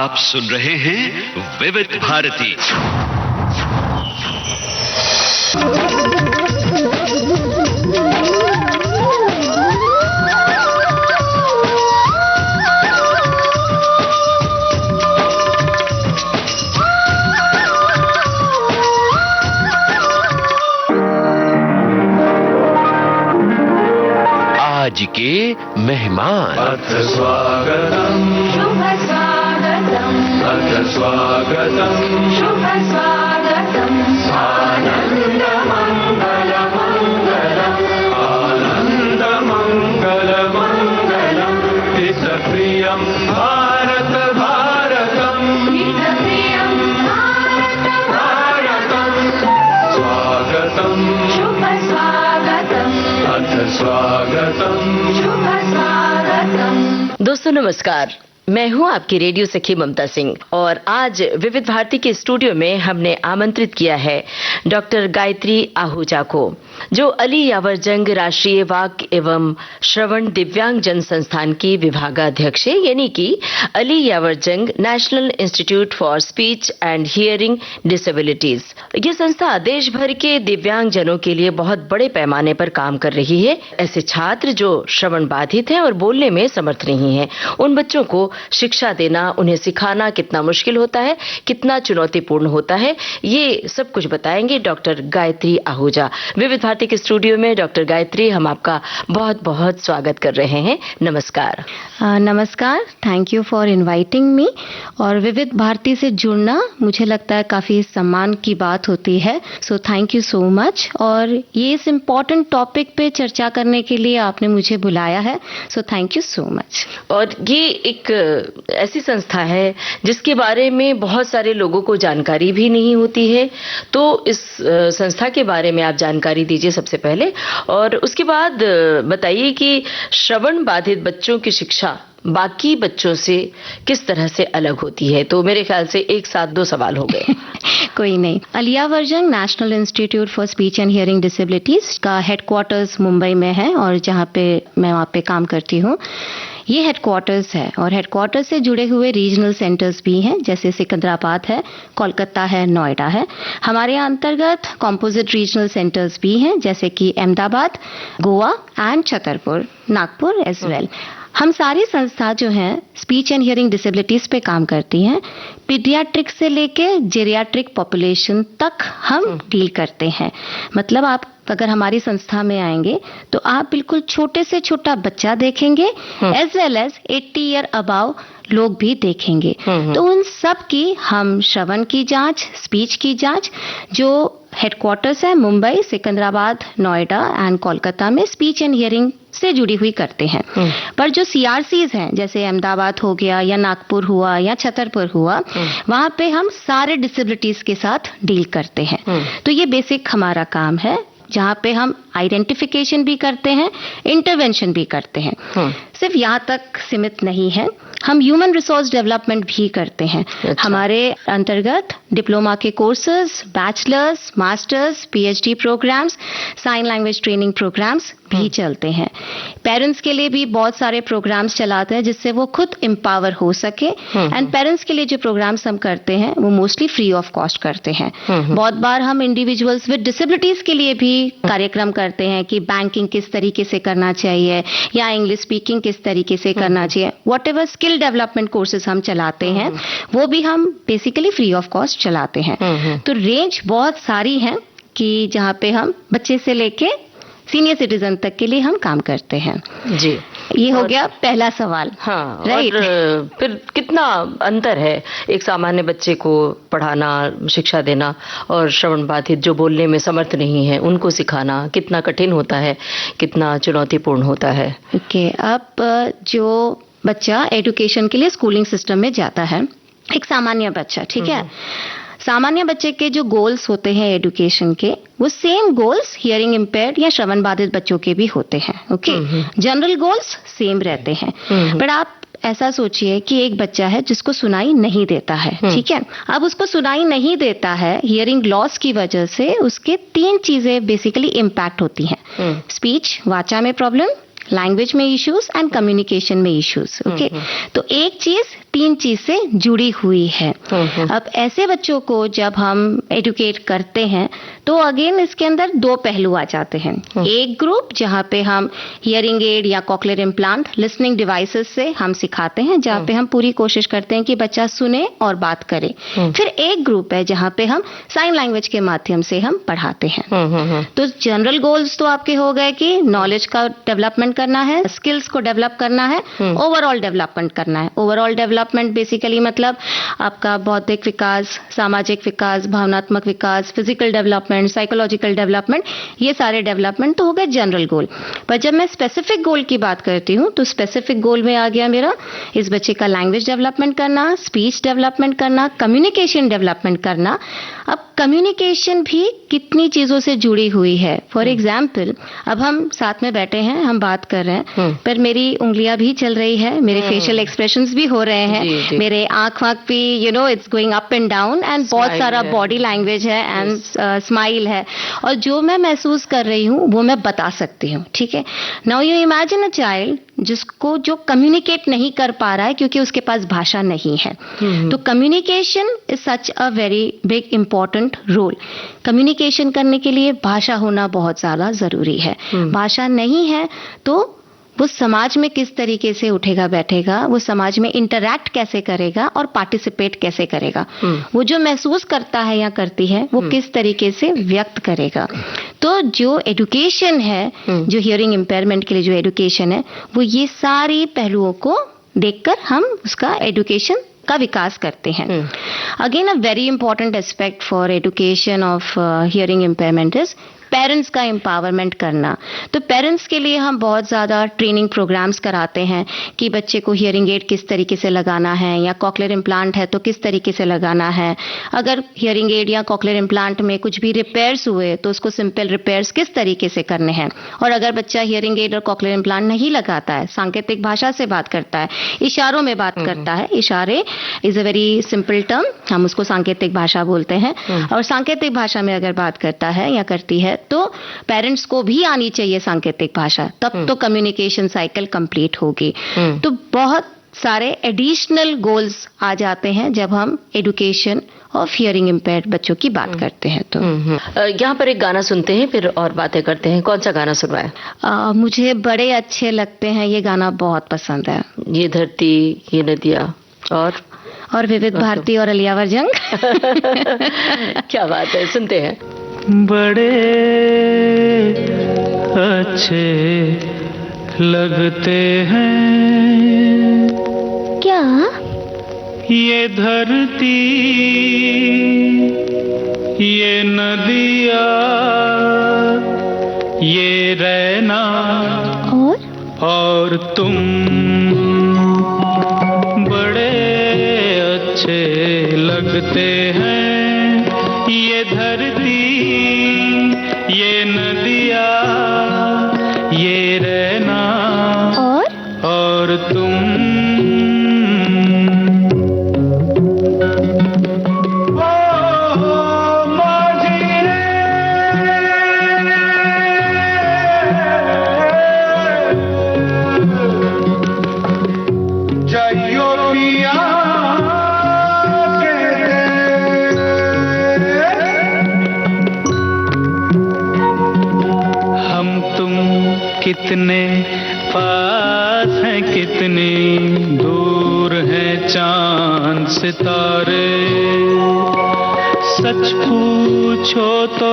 आप सुन रहे हैं विविध भारती। आज के मेहमान। अथ स्वागतम् शुभ स्वागतम् अथ स्वागतम् शुभ स्वागतम् आनन्द मङ्गल मङ्गलम् आनन्द मङ्गल मङ्गलम् हितप्रियं भारत भारतम् हितप्रियं भारत भारतम् स्वागतम् शुभ स्वागतम् अथ स्वागतम् शुभ स्वागतम्। दोस्तों नमस्कार, मैं हूं आपकी रेडियो सखी ममता सिंह और आज विविध भारती के स्टूडियो में हमने आमंत्रित किया है डॉक्टर गायत्री आहूजा को, जो अली यावर जंग राष्ट्रीय वाक एवं श्रवण दिव्यांग जन संस्थान की विभागाध्यक्ष है, यानी कि अली यावर जंग national institute for speech and hearing disabilities. ये संस्था देश भर के दिव्यांग जनों के लिए बहुत बड़े पैमाने पर काम कर रही है। ऐसे छात्र जो श्रवण बाधित हैं और बोलने में समर्थ नहीं है, उन बच्चों को शिक्षा देना, उन्हें सिखाना कितना मुश्किल होता है, कितना चुनौतीपूर्ण होता है, ये सब कुछ बताएंगे डॉक्टर गायत्री आहूजा। विविध भारती के स्टूडियो में डॉक्टर गायत्री, हम आपका बहुत बहुत स्वागत कर रहे हैं। नमस्कार। नमस्कार, thank you for inviting me. और विविध भारती से जुड़ना मुझे लगता है काफ़ी सम्मान की बात होती है, so thank you so much. और ये इस इम्पॉर्टेंट टॉपिक पे चर्चा करने के लिए आपने मुझे बुलाया है, so thank you so much. और ये एक ऐसी संस्था है जिसके बारे में बहुत सारे लोगों को जानकारी भी नहीं होती है, तो इस संस्था के बारे में आप जानकारी दीजिए सबसे पहले, और उसके बाद बताइए कि श्रवण बाधित बच्चों की शिक्षा बाकी बच्चों से किस तरह से अलग होती है। तो मेरे ख्याल से एक साथ दो सवाल हो गए। कोई नहीं। अली यावर जंग national institute for speech and hearing disabilities का हेडक्वार्टर्स मुंबई में है और जहाँ पे मैं वहाँ पे काम करती हूँ, ये हेडक्वार्टर्स है। और हेडक्वार्टर्स से जुड़े हुए रीजनल सेंटर्स भी हैं, जैसे सिकंदराबाद है, कोलकाता है, नोएडा है। हमारे अंतर्गत कॉम्पोजिट रीजनल सेंटर्स भी हैं, जैसे कि Ahmedabad, Goa and Chhatarpur, Nagpur as well. हम सारी संस्था जो हैं स्पीच एंड हियरिंग डिसेबिलिटीज पे काम करती हैं। पीडियाट्रिक से लेके जेरियाट्रिक पॉपुलेशन तक हम डील करते हैं। मतलब आप अगर हमारी संस्था में आएंगे तो आप बिल्कुल छोटे से छोटा बच्चा देखेंगे, as well as 80 year above लोग भी देखेंगे। तो उन सब की हम श्रवण की जांच, स्पीच की जांच, जो हेडक्वार्टर्स है मुंबई, सिकंदराबाद, नोएडा एंड कोलकाता में स्पीच एंड हियरिंग से जुड़ी हुई करते हैं। पर जो सीआरसीज हैं, जैसे अहमदाबाद हो गया या नागपुर हुआ या छतरपुर हुआ, वहाँ पे हम सारे डिसेबिलिटीज के साथ डील करते हैं। तो ये बेसिक हमारा काम है, जहाँ पे हम आइडेंटिफिकेशन भी करते हैं, इंटरवेंशन भी करते हैं। सिर्फ यहाँ तक सीमित नहीं है, हम ह्यूमन रिसोर्स डेवलपमेंट भी करते हैं। हमारे अंतर्गत डिप्लोमा के courses, bachelors, masters, PhD programmes, sign language training programmes भी चलते हैं। पेरेंट्स के लिए भी बहुत सारे प्रोग्राम्स चलाते हैं जिससे वो खुद एम्पावर हो सके। एंड पेरेंट्स के लिए जो प्रोग्राम्स हम करते हैं वो मोस्टली फ्री ऑफ कॉस्ट करते हैं। बहुत बार हम इंडिविजुअल्स विद डिसेबिलिटीज के लिए भी कार्यक्रम करते हैं कि बैंकिंग किस तरीके से करना चाहिए या इंग्लिश स्पीकिंग किस तरीके से करना चाहिए। What ever skill development courses हम चलाते हैं वो भी हम बेसिकली फ्री ऑफ कॉस्ट चलाते हैं। तो रेंज बहुत सारी है कि जहाँ पे हम बच्चे से लेके सीनियर सिटीजन तक के लिए हम काम करते हैं। जी, ये हो गया पहला सवाल। हाँ, राइट। और फिर कितना अंतर है एक सामान्य बच्चे को पढ़ाना, शिक्षा देना, और श्रवण बाधित जो बोलने में समर्थ नहीं है उनको सिखाना कितना कठिन होता है, कितना चुनौतीपूर्ण होता है? ओके, अब जो बच्चा एजुकेशन के लिए स्कूलिंग सिस्टम में जाता है, एक सामान्य बच्चा, ठीक है, सामान्य बच्चे के जो गोल्स होते हैं एजुकेशन के, वो सेम गोल्स हियरिंग इम्पेयर्ड या श्रवण बाधित बच्चों के भी होते हैं। ओके, जनरल गोल्स सेम रहते हैं। बट आप ऐसा सोचिए कि एक बच्चा है जिसको सुनाई नहीं देता है, ठीक है। अब उसको सुनाई नहीं देता है, हियरिंग लॉस की वजह से उसके 3 चीजें बेसिकली इम्पैक्ट होती हैं। स्पीच, वाचा में प्रॉब्लम, लैंग्वेज में इश्यूज एंड कम्युनिकेशन में इश्यूज। ओके, तो एक चीज तीन चीज से जुड़ी हुई है। अब ऐसे बच्चों को जब हम एडुकेट करते हैं तो अगेन इसके अंदर दो पहलू आ जाते हैं। एक ग्रुप जहाँ पे हम हियरिंग एड या कॉक्लियर इम्प्लांट लिसनिंग डिवाइसेस से हम सिखाते हैं, जहाँ पे हम पूरी कोशिश करते हैं कि बच्चा सुने और बात करे। फिर एक ग्रुप है जहाँ पे हम साइन लैंग्वेज के माध्यम से हम पढ़ाते हैं। तो जनरल गोल्स तो आपके हो गए कि नॉलेज का डेवलपमेंट करना है, स्किल्स को डेवलप करना है, ओवरऑल डेवलपमेंट करना है। ओवरऑल डेवलपमेंट बेसिकली मतलब आपका बौद्धिक विकास, सामाजिक विकास, भावनात्मक विकास, फिजिकल डेवलपमेंट, साइकोलॉजिकल डेवलपमेंट, ये सारे डेवलपमेंट तो हो गए जनरल गोल। पर जब मैं स्पेसिफिक गोल की बात करती हूँ तो स्पेसिफिक गोल में आ गया मेरा इस बच्चे का लैंग्वेज डेवलपमेंट करना, स्पीच डेवलपमेंट करना, कम्युनिकेशन डेवलपमेंट करना। अब कम्युनिकेशन भी कितनी चीजों से जुड़ी हुई है। फॉर एग्जाम्पल, अब हम साथ में बैठे हैं, हम बात कर रहे हैं, पर मेरी उंगलियां भी चल रही है, मेरे फेशियल एक्सप्रेशंस भी हो रहे हैं, मेरे आंख भी it's going up and down, and बहुत सारा बॉडी लैंग्वेज है एंड स्माइल है, और जो मैं महसूस कर रही हूँ वो मैं बता सकती हूँ। ठीक है, now you imagine a child जो कम्युनिकेट नहीं कर पा रहा है क्योंकि उसके पास भाषा नहीं है। तो communication is such a very big important role. Communication करने के लिए भाषा होना बहुत ज्यादा जरूरी है। भाषा नहीं है तो वो समाज में किस तरीके से उठेगा बैठेगा, वो समाज में इंटरैक्ट कैसे करेगा और पार्टिसिपेट कैसे करेगा, वो जो महसूस करता है या करती है वो किस तरीके से व्यक्त करेगा। तो जो एडुकेशन है, जो हियरिंग इम्पेयरमेंट के लिए जो एडुकेशन है, वो ये सारी पहलुओं को देखकर हम उसका एडुकेशन का विकास करते हैं। Again a very important aspect for education of hearing impairment is parents का एम्पावरमेंट करना। तो पेरेंट्स के लिए हम बहुत ज़्यादा ट्रेनिंग प्रोग्राम्स कराते हैं कि बच्चे को हियरिंग एड किस तरीके से लगाना है, या कॉक्लियर इम्प्लांट है तो किस तरीके से लगाना है। अगर हियरिंग एड या कॉक्लियर इम्प्लांट में कुछ भी रिपेयर्स हुए तो उसको सिंपल रिपेयर्स किस तरीके से करने हैं। और अगर बच्चा हियरिंग एड और कॉक्लियर इम्प्लांट नहीं लगाता है, सांकेतिक भाषा से बात करता है, इशारों में बात करता है, इशारे is a very simple term, हम उसको सांकेतिक भाषा बोलते हैं, और सांकेतिक भाषा में अगर बात करता है या करती है तो पेरेंट्स को भी आनी चाहिए सांकेतिक भाषा, तब तो कम्युनिकेशन साइकिल कंप्लीट होगी। तो बहुत सारे एडिशनल गोल्स आ जाते हैं जब हम एडुकेशन ऑफ हियरिंग इम्पेयर्ड बच्चों की बात करते हैं। तो यहाँ पर एक गाना सुनते हैं, फिर और बातें करते हैं। कौन सा गाना सुनवाएं? मुझे बड़े अच्छे लगते हैं, ये गाना बहुत पसंद है, ये धरती ये नदियाँ और विविध भारती और अलियावर जंग। क्या बात है, सुनते हैं। बड़े अच्छे लगते हैं क्या ये धरती ये नदियाँ ये रैना और तुम, बड़े अच्छे लगते हैं ये धरती ये नदियाँ ये रहना और तुम। कितने पास हैं कितनी दूर हैं चांद सितारे, सच पूछो तो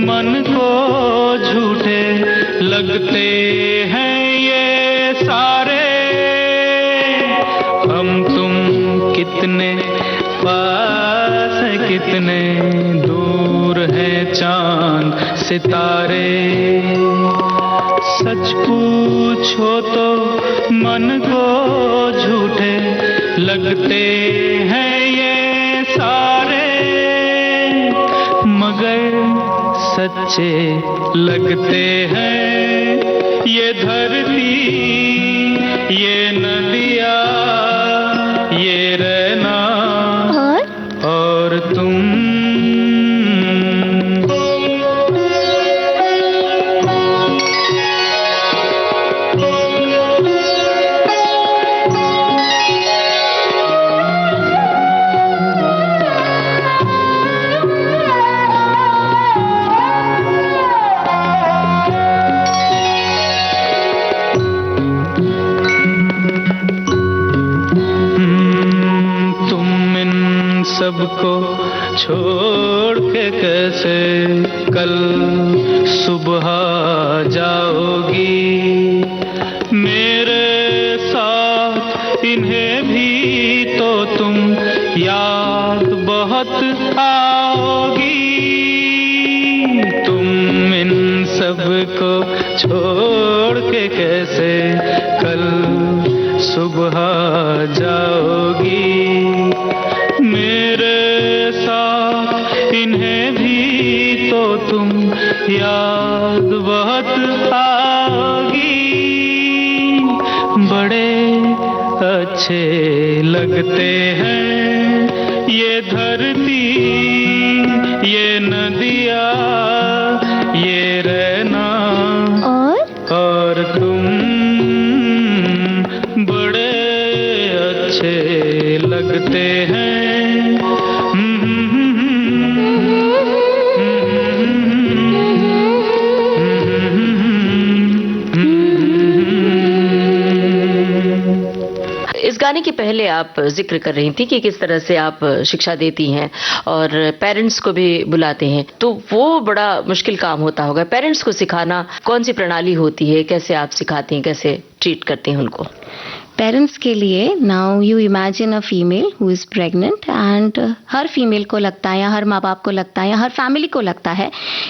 मन को झूठे लगते हैं ये सारे। हम तुम कितने पास हैं कितने दूर हैं चांद सितारे, सच पूछो तो मन को झूठे लगते हैं ये सारे, मगर सच्चे लगते हैं ये धरती ये नदियाँ ये रहना और तुम। सबको छोड़ के कैसे कल सुबह जाओगी। मेरे साथ इन्हें भी तो तुम याद बहुत आओगी। तुम इन सबको छोड़ के कैसे कल सुबह जाओगी। मेरे साथ इन्हें भी तो तुम याद बहुत आओगी। बड़े अच्छे लगते हैं ये धरती, ये नदिया, ये रहना और तुम बड़े अच्छे लगते हैं। इस गाने के पहले आप जिक्र कर रही थी कि किस तरह से आप शिक्षा देती हैं और पेरेंट्स को भी बुलाते हैं, तो वो बड़ा मुश्किल काम होता होगा। पेरेंट्स को सिखाना कौन सी प्रणाली होती है, कैसे आप सिखाती हैं, कैसे ट्रीट करते हैं उनको? पेरेंट्स के लिए now you imagine a female who is pregnant and her female को लगता है या हर माँ बाप को लगता है या हर फैमिली को लगता है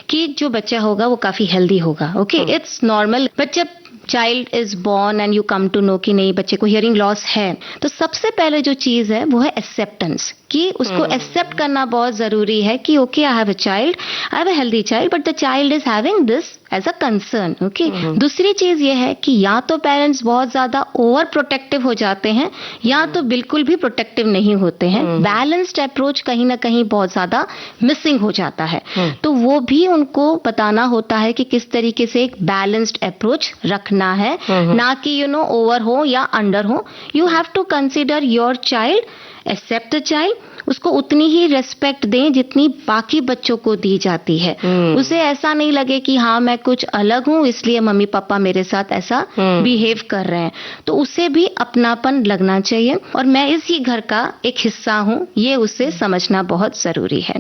कि जो बच्चा होगा वो काफी हेल्दी होगा। Okay, it's normal. बट जब child is born and you come to know कि नहीं बच्चे को हियरिंग लॉस है, तो सबसे पहले जो चीज है वो है एक्सेप्टेंस, कि उसको एक्सेप्ट करना बहुत जरूरी है कि okay I have a child, I have a healthy child but the child is having this as a concern. Okay, दूसरी चीज ये है कि या तो पेरेंट्स बहुत ज्यादा ओवर प्रोटेक्टिव हो जाते हैं या तो बिल्कुल भी प्रोटेक्टिव नहीं होते हैं। बैलेंस्ड अप्रोच कहीं ना कहीं बहुत ज्यादा मिसिंग हो जाता है, तो वो भी उनको बताना होता है कि किस तरीके से एक बैलेंस्ड अप्रोच रखना है, ना कि ओवर हो या अंडर हो। You have to consider your child, accept the child, उसको उतनी ही रेस्पेक्ट दें जितनी बाकी बच्चों को दी जाती है। उसे ऐसा नहीं लगे कि हाँ मैं कुछ अलग हूँ इसलिए मम्मी पापा मेरे साथ ऐसा बिहेव कर रहे हैं, तो उसे भी अपनापन लगना चाहिए और मैं इसी घर का एक हिस्सा हूँ, ये उसे समझना बहुत जरूरी है।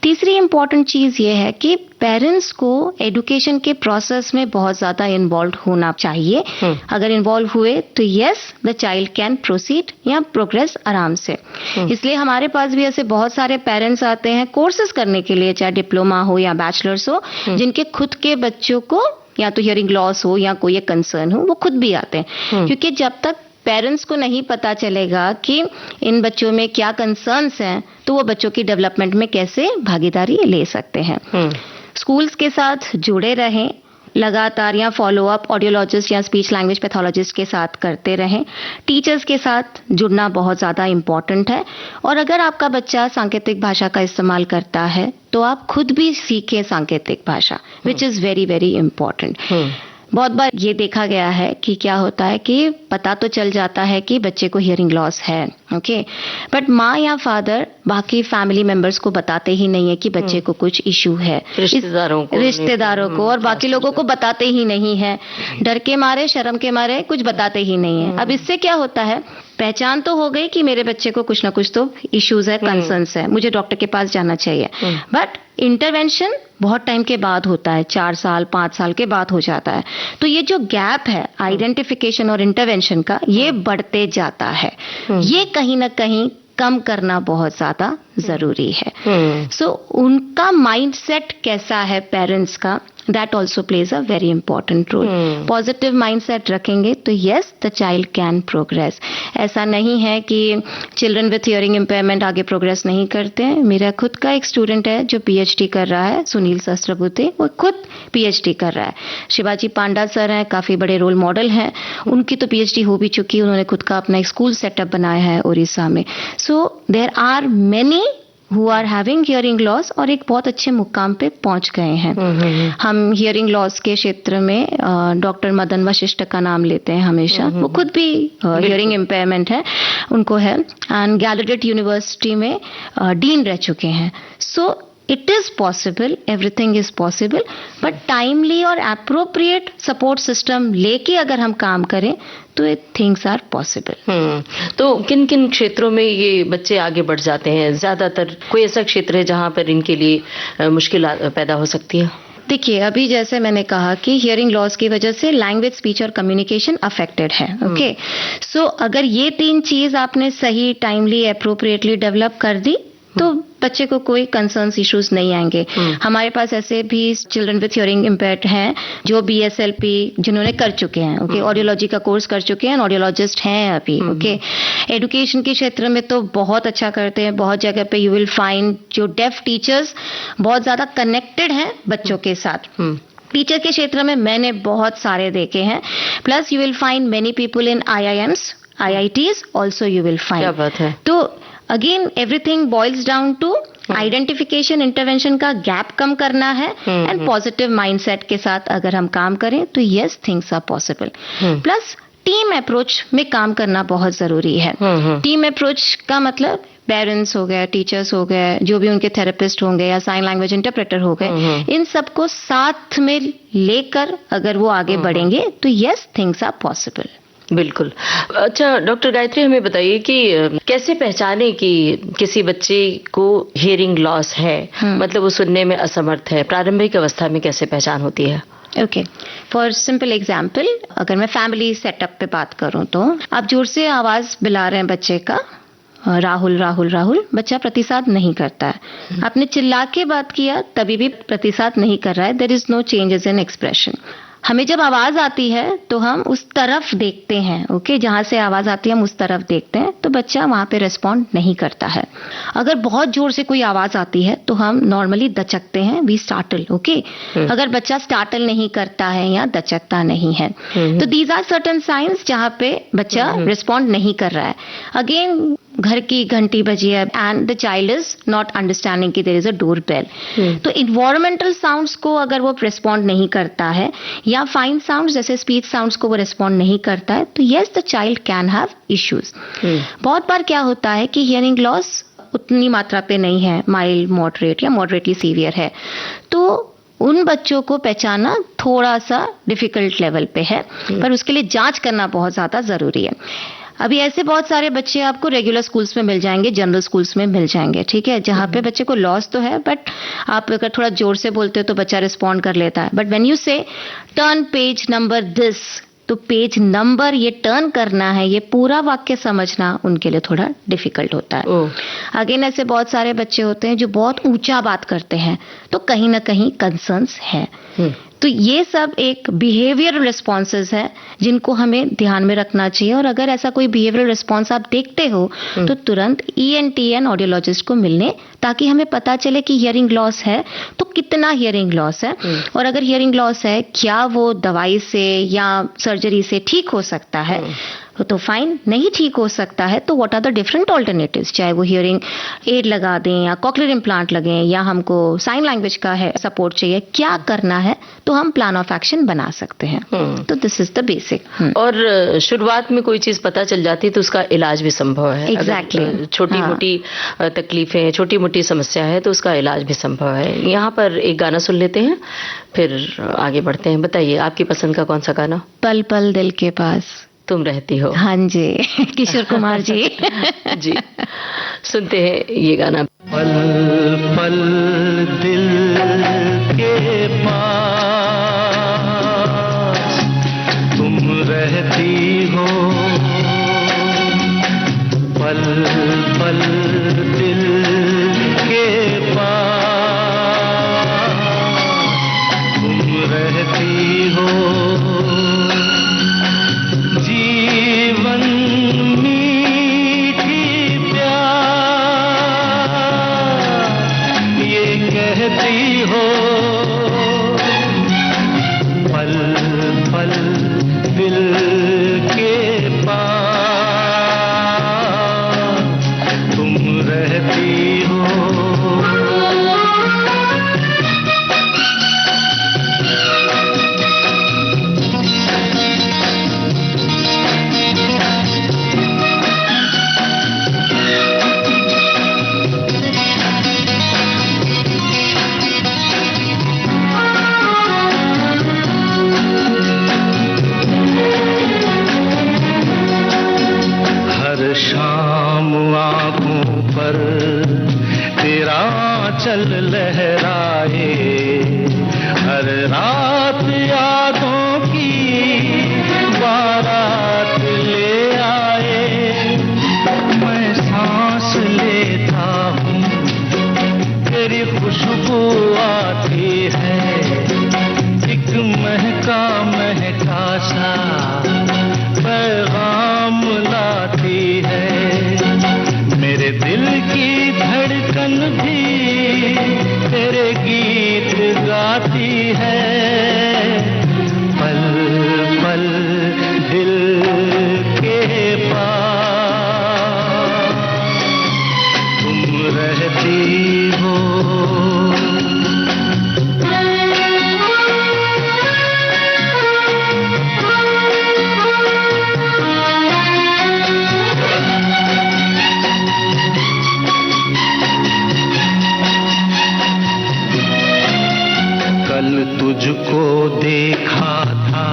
तीसरी इंपॉर्टेंट चीज ये है कि पेरेंट्स को एजुकेशन के प्रोसेस में बहुत ज्यादा इन्वॉल्व होना चाहिए। अगर इन्वॉल्व हुए तो yes the child can proceed या प्रोग्रेस आराम से। इसलिए हमारे पास भी ऐसे बहुत सारे पेरेंट्स आते हैं कोर्सेज करने के लिए, चाहे डिप्लोमा हो या बैचलर्स हो, जिनके खुद के बच्चों को या तो हियरिंग लॉस हो या कोई कंसर्न हो, वो खुद भी आते हैं। क्योंकि जब तक पेरेंट्स को नहीं पता चलेगा कि इन बच्चों में क्या कंसर्न्स हैं, तो वो बच्चों की डेवलपमेंट में कैसे भागीदारी ले सकते हैं। स्कूल्स के साथ जुड़े रहें, लगातार या फॉलो अप ऑडियोलॉजिस्ट या स्पीच लैंग्वेज पैथोलॉजिस्ट के साथ करते रहें। टीचर्स के साथ जुड़ना बहुत ज़्यादा इम्पॉर्टेंट है और अगर आपका बच्चा सांकेतिक भाषा का इस्तेमाल करता है तो आप खुद भी सीखें सांकेतिक भाषा, which is very very important. बहुत बार ये देखा गया है कि क्या होता है कि पता तो चल जाता है कि बच्चे को हियरिंग लॉस है, ओके, बट माँ या फादर बाकी फैमिली मेंबर्स को बताते ही नहीं है कि बच्चे को कुछ इशू है, रिश्तेदारों को और बाकी लोगों को बताते ही नहीं है, डर के मारे शर्म के मारे कुछ बताते ही नहीं है। अब इससे क्या होता है, पहचान तो हो गई कि मेरे बच्चे को कुछ ना कुछ तो इश्यूज है, कंसर्न्स है, मुझे डॉक्टर के पास जाना चाहिए, बट इंटरवेंशन बहुत टाइम के बाद होता है, 4 साल 5 साल के बाद हो जाता है। तो ये जो गैप है आइडेंटिफिकेशन और इंटरवेंशन का, ये बढ़ते जाता है। ये कहीं ना कहीं कम करना बहुत ज्यादा जरूरी है। सो उनका माइंडसेट कैसा है पेरेंट्स का, that also plays a very important role. Positive mindset रखेंगे तो yes the child can progress. ऐसा नहीं है कि चिल्ड्रन विथ हियरिंग इम्पेयरमेंट आगे प्रोग्रेस नहीं करते हैं। मेरा खुद का एक स्टूडेंट है जो पीएचडी कर रहा है, सुनील सहस्त्रबुद्धे, वो खुद पीएचडी कर रहा है। शिवाजी पांडा सर हैं, काफी बड़े रोल मॉडल हैं, उनकी तो पीएचडी हो भी चुकी, उन्होंने खुद का अपना एक स्कूल सेटअप बनाया है उड़ीसा में। So there are many who are having hearing loss और एक बहुत अच्छे मुकाम पे पहुंच गए हैं। हम हियरिंग लॉस के क्षेत्र में डॉक्टर मदन वशिष्ठ का नाम लेते हैं हमेशा, वो खुद भी हियरिंग इम्पेयरमेंट है, उनको है, एंड गैलरेट यूनिवर्सिटी में डीन रह चुके हैं। So it is possible, everything is possible, but timely और एप्रोप्रिएट सपोर्ट सिस्टम लेके अगर हम काम करें तो थिंग्स आर पॉसिबल। तो किन किन क्षेत्रों में ये बच्चे आगे बढ़ जाते हैं? ज्यादातर कोई ऐसा क्षेत्र है जहां पर इनके लिए मुश्किल पैदा हो सकती है? देखिए, अभी जैसे मैंने कहा कि हियरिंग लॉस की वजह से लैंग्वेज, स्पीच और कम्युनिकेशन अफेक्टेड है। ओके, सो अगर ये 3 चीज आपने सही, टाइमली, एप्रोप्रिएटली डेवलप कर दी तो बच्चे को कोई कंसर्न्स, इश्यूज नहीं आएंगे। हमारे पास ऐसे भी चिल्ड्रन विथ हियरिंग इम्पेयर्ड हैं जो BSLP जिन्होंने कर चुके हैं। ओके, ऑडियोलॉजी का कोर्स कर चुके हैं, ऑडियोलॉजिस्ट हैं अभी। ओके, एजुकेशन के क्षेत्र में तो बहुत अच्छा करते हैं। बहुत जगह पे यू विल फाइंड जो डेफ टीचर्स बहुत ज्यादा कनेक्टेड हैं बच्चों के साथ। टीचर के क्षेत्र में मैंने बहुत सारे देखे हैं। Plus you will find many people in IIMs, IITs also you will find. क्या बात है। तो again everything boils down to identification, intervention का गैप कम करना है एंड पॉजिटिव माइंडसेट के साथ अगर हम काम करें तो yes, things are possible. Plus team approach में काम करना बहुत जरूरी है। टीम अप्रोच का मतलब पेरेंट्स हो गए, टीचर्स हो गए, जो भी उनके थेरेपिस्ट होंगे या साइन लैंग्वेज इंटरप्रेटर हो गए, इन सबको साथ में लेकर अगर वो आगे बढ़ेंगे तो यस, थिंग्स आर पॉसिबल। बिल्कुल। अच्छा डॉक्टर गायत्री, हमें बताइए कि कैसे पहचाने कि किसी बच्चे को हियरिंग लॉस है, मतलब वो सुनने में असमर्थ है? प्रारंभिक अवस्था में कैसे पहचान होती है? ओके, फॉर सिंपल एग्जाम्पल, अगर मैं फैमिली सेटअप पे बात करूं तो आप जोर से आवाज बुला रहे हैं बच्चे का, राहुल राहुल राहुल, बच्चा प्रतिसाद नहीं करता है। आपने चिल्ला के बात किया तभी भी प्रतिसाद नहीं कर रहा है। There is no changes in expression. हमें जब आवाज आती है तो हम उस तरफ देखते हैं। ओके, जहां से आवाज आती है हम उस तरफ देखते हैं, तो बच्चा वहां पे रिस्पॉन्ड नहीं करता है। अगर बहुत जोर से कोई आवाज आती है तो हम नॉर्मली दचकते हैं, वी स्टार्टल। ओके, अगर बच्चा स्टार्टल नहीं करता है या दचकता नहीं है तो दीज आर सर्टेन साइंस जहां पे बच्चा रिस्पॉन्ड नहीं कर रहा है। अगेन घर की घंटी बजी है and the child is not understanding कि there is a door bell. तो इन्वायरमेंटल साउंड्स को अगर वो रिस्पॉन्ड नहीं करता है या फाइन साउंड्स जैसे स्पीच साउंड्स को वो रिस्पॉन्ड नहीं करता है तो yes, the child can have issues. बहुत बार क्या होता है कि हियरिंग लॉस उतनी मात्रा पे नहीं है, माइल्ड, मॉडरेट या मॉडरेटली सीवियर है, तो उन बच्चों को पहचानना थोड़ा सा डिफिकल्ट लेवल पे है, पर उसके लिए जांच करना बहुत ज्यादा जरूरी है। अभी ऐसे बहुत सारे बच्चे आपको रेगुलर स्कूल्स में मिल जाएंगे, जनरल स्कूल्स में मिल जाएंगे, ठीक है, जहाँ पे बच्चे को लॉस तो है बट आप अगर थोड़ा जोर से बोलते हो तो बच्चा रिस्पॉन्ड कर लेता है। बट व्हेन यू से टर्न पेज नंबर दिस, तो पेज नंबर ये टर्न करना है, ये पूरा वाक्य समझना उनके लिए थोड़ा डिफिकल्ट होता है। अगेन ऐसे बहुत सारे बच्चे होते हैं जो बहुत ऊंचा बात करते हैं, तो कहीं ना कहीं कंसर्न्स है। तो ये सब एक बिहेवियरल रिस्पॉन्सेज है जिनको हमें ध्यान में रखना चाहिए। और अगर ऐसा कोई बिहेवियरल रिस्पॉन्स आप देखते हो तो तुरंत ENT एंड ऑडियोलॉजिस्ट को मिलने, ताकि हमें पता चले कि हियरिंग लॉस है तो कितना हियरिंग लॉस है, और अगर हियरिंग लॉस है क्या वो दवाई से या सर्जरी से ठीक हो सकता है। तो फाइन, नहीं ठीक हो सकता है तो what are the different alternatives, चाहे वो हियरिंग एड लगा दें या कॉक्लियर इम्प्लांट लगें या हमको साइन लैंग्वेज का है सपोर्ट चाहिए, क्या करना है तो हम प्लान ऑफ एक्शन बना सकते हैं। तो दिस इज द बेसिक। और शुरुआत में कोई चीज पता चल जाती है तो उसका इलाज भी संभव है। एग्जैक्टली, छोटी मोटी तकलीफें, छोटी मोटी समस्या है तो उसका इलाज भी संभव है। यहाँ पर एक गाना सुन लेते हैं फिर आगे बढ़ते हैं। बताइए आपकी पसंद का कौन सा गाना? पल पल दिल के पास तुम रहती हो। हाँ जी, किशोर कुमार जी। जी, सुनते हैं ये गाना। पल पल दिल के पास तुम रहती हो, पल पल दिल के पास तुम रहती हो, जीवन मीठी प्यार ये कहती हो, पल पल दिल के पास तुम रहती हो। शाम आंखों पर तेरा चल लहराए, हर रात यादों की बारात ले आए। मैं सांस लेता हूँ तेरी खुशबू आती है, एक महका महका सा पैगाम लाती है। मेरे दिल की धड़कन भी तेरे गीत गाती है। पल पल दिल के पास तुम रहती हो। कल तुझको देखा था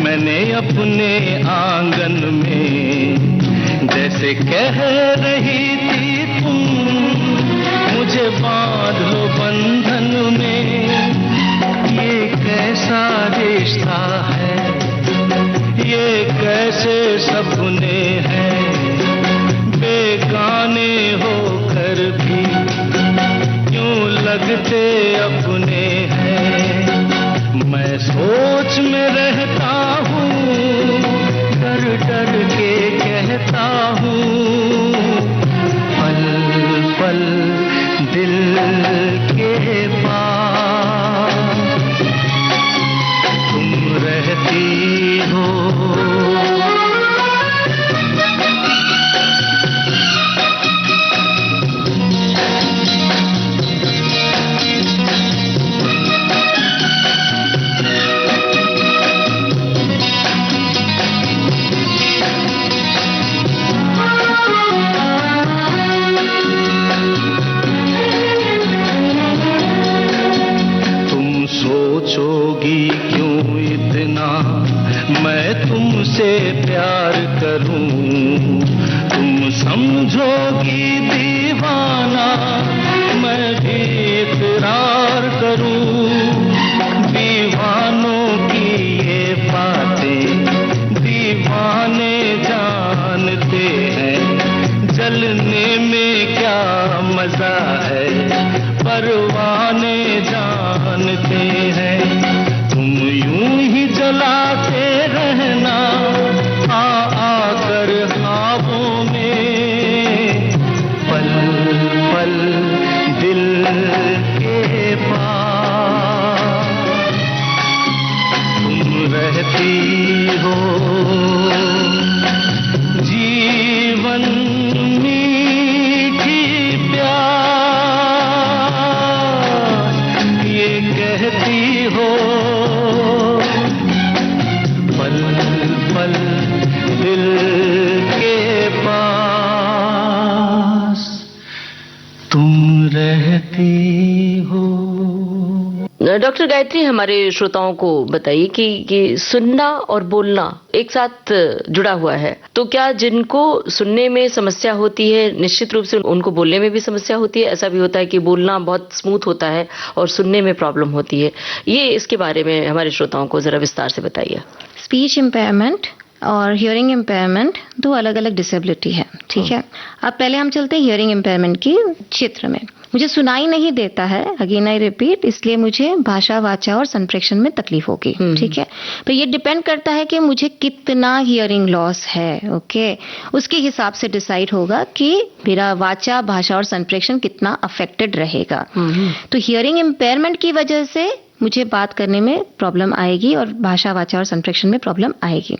मैंने अपने आंगन में, जैसे कह रही थी तुम मुझे बांध लो बंधन में। ये कैसा रिश्ता है, ये कैसे सपने हैं, बेगाने होकर भी क्यों लगते अपने हैं। मैं सोच में रहता हूँ, डर डर के कहता हूँ, पल पल दिल के पास तुम रहती हो। सोचोगी क्यों इतना मैं तुमसे प्यार करूं, तुम समझोगी दीवाना मैं भी इकरार करूं। दीवानों की ये बातें दीवाने जानते हैं, जलने में क्या मजा है परवाने जानते हैं। तुम यूं ही जलाते रहना आकर ख्वाबों में, पल पल दिल के पास तुम रहती हो। जीवन मीठी प्यास ये कहती हो, पल पल दिल के पास तुम रहती हो। डॉक्टर गायत्री, हमारे श्रोताओं को बताइए कि सुनना और बोलना एक साथ जुड़ा हुआ है, तो क्या जिनको सुनने में समस्या होती है निश्चित रूप से उनको बोलने में भी समस्या होती है? ऐसा भी होता है कि बोलना बहुत स्मूथ होता है और सुनने में प्रॉब्लम होती है? ये इसके बारे में हमारे श्रोताओं को जरा विस्तार से बताइए। स्पीच इम्पेयरमेंट और हियरिंग इम्पेयरमेंट दो अलग अलग डिसेबिलिटी है, ठीक है। अब पहले हम चलते हैं हियरिंग इम्पेयरमेंट की क्षेत्र में। मुझे सुनाई नहीं देता है, अगेन आई रिपीट, इसलिए मुझे भाषा वाचा और संप्रेषण में तकलीफ होगी, ठीक है। तो ये डिपेंड करता है कि मुझे कितना हियरिंग लॉस है, ओके। उसके हिसाब से डिसाइड होगा कि मेरा वाचा भाषा और संप्रेषण कितना अफेक्टेड रहेगा। तो हियरिंग इम्पेयरमेंट की वजह से मुझे बात करने में प्रॉब्लम आएगी और भाषा वाचा और संप्रेषण में प्रॉब्लम आएगी।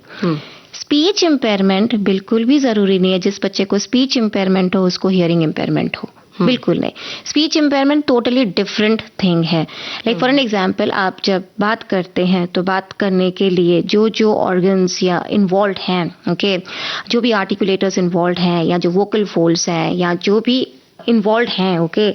स्पीच इम्पेयरमेंट बिल्कुल भी जरूरी नहीं है जिस बच्चे को स्पीच इम्पेयरमेंट हो उसको हियरिंग इम्पेयरमेंट हो, बिल्कुल नहीं। Speech impairment totally different thing है। लाइक फॉर एन एग्जांपल, आप जब बात करते हैं तो बात करने के लिए जो जो ऑर्गन्स या इन्वॉल्व हैं, ओके, जो भी आर्टिकुलेटर्स इन्वॉल्व हैं या जो वोकल फोल्ड्स हैं या जो भी इन्वॉल्व हैं, ओके,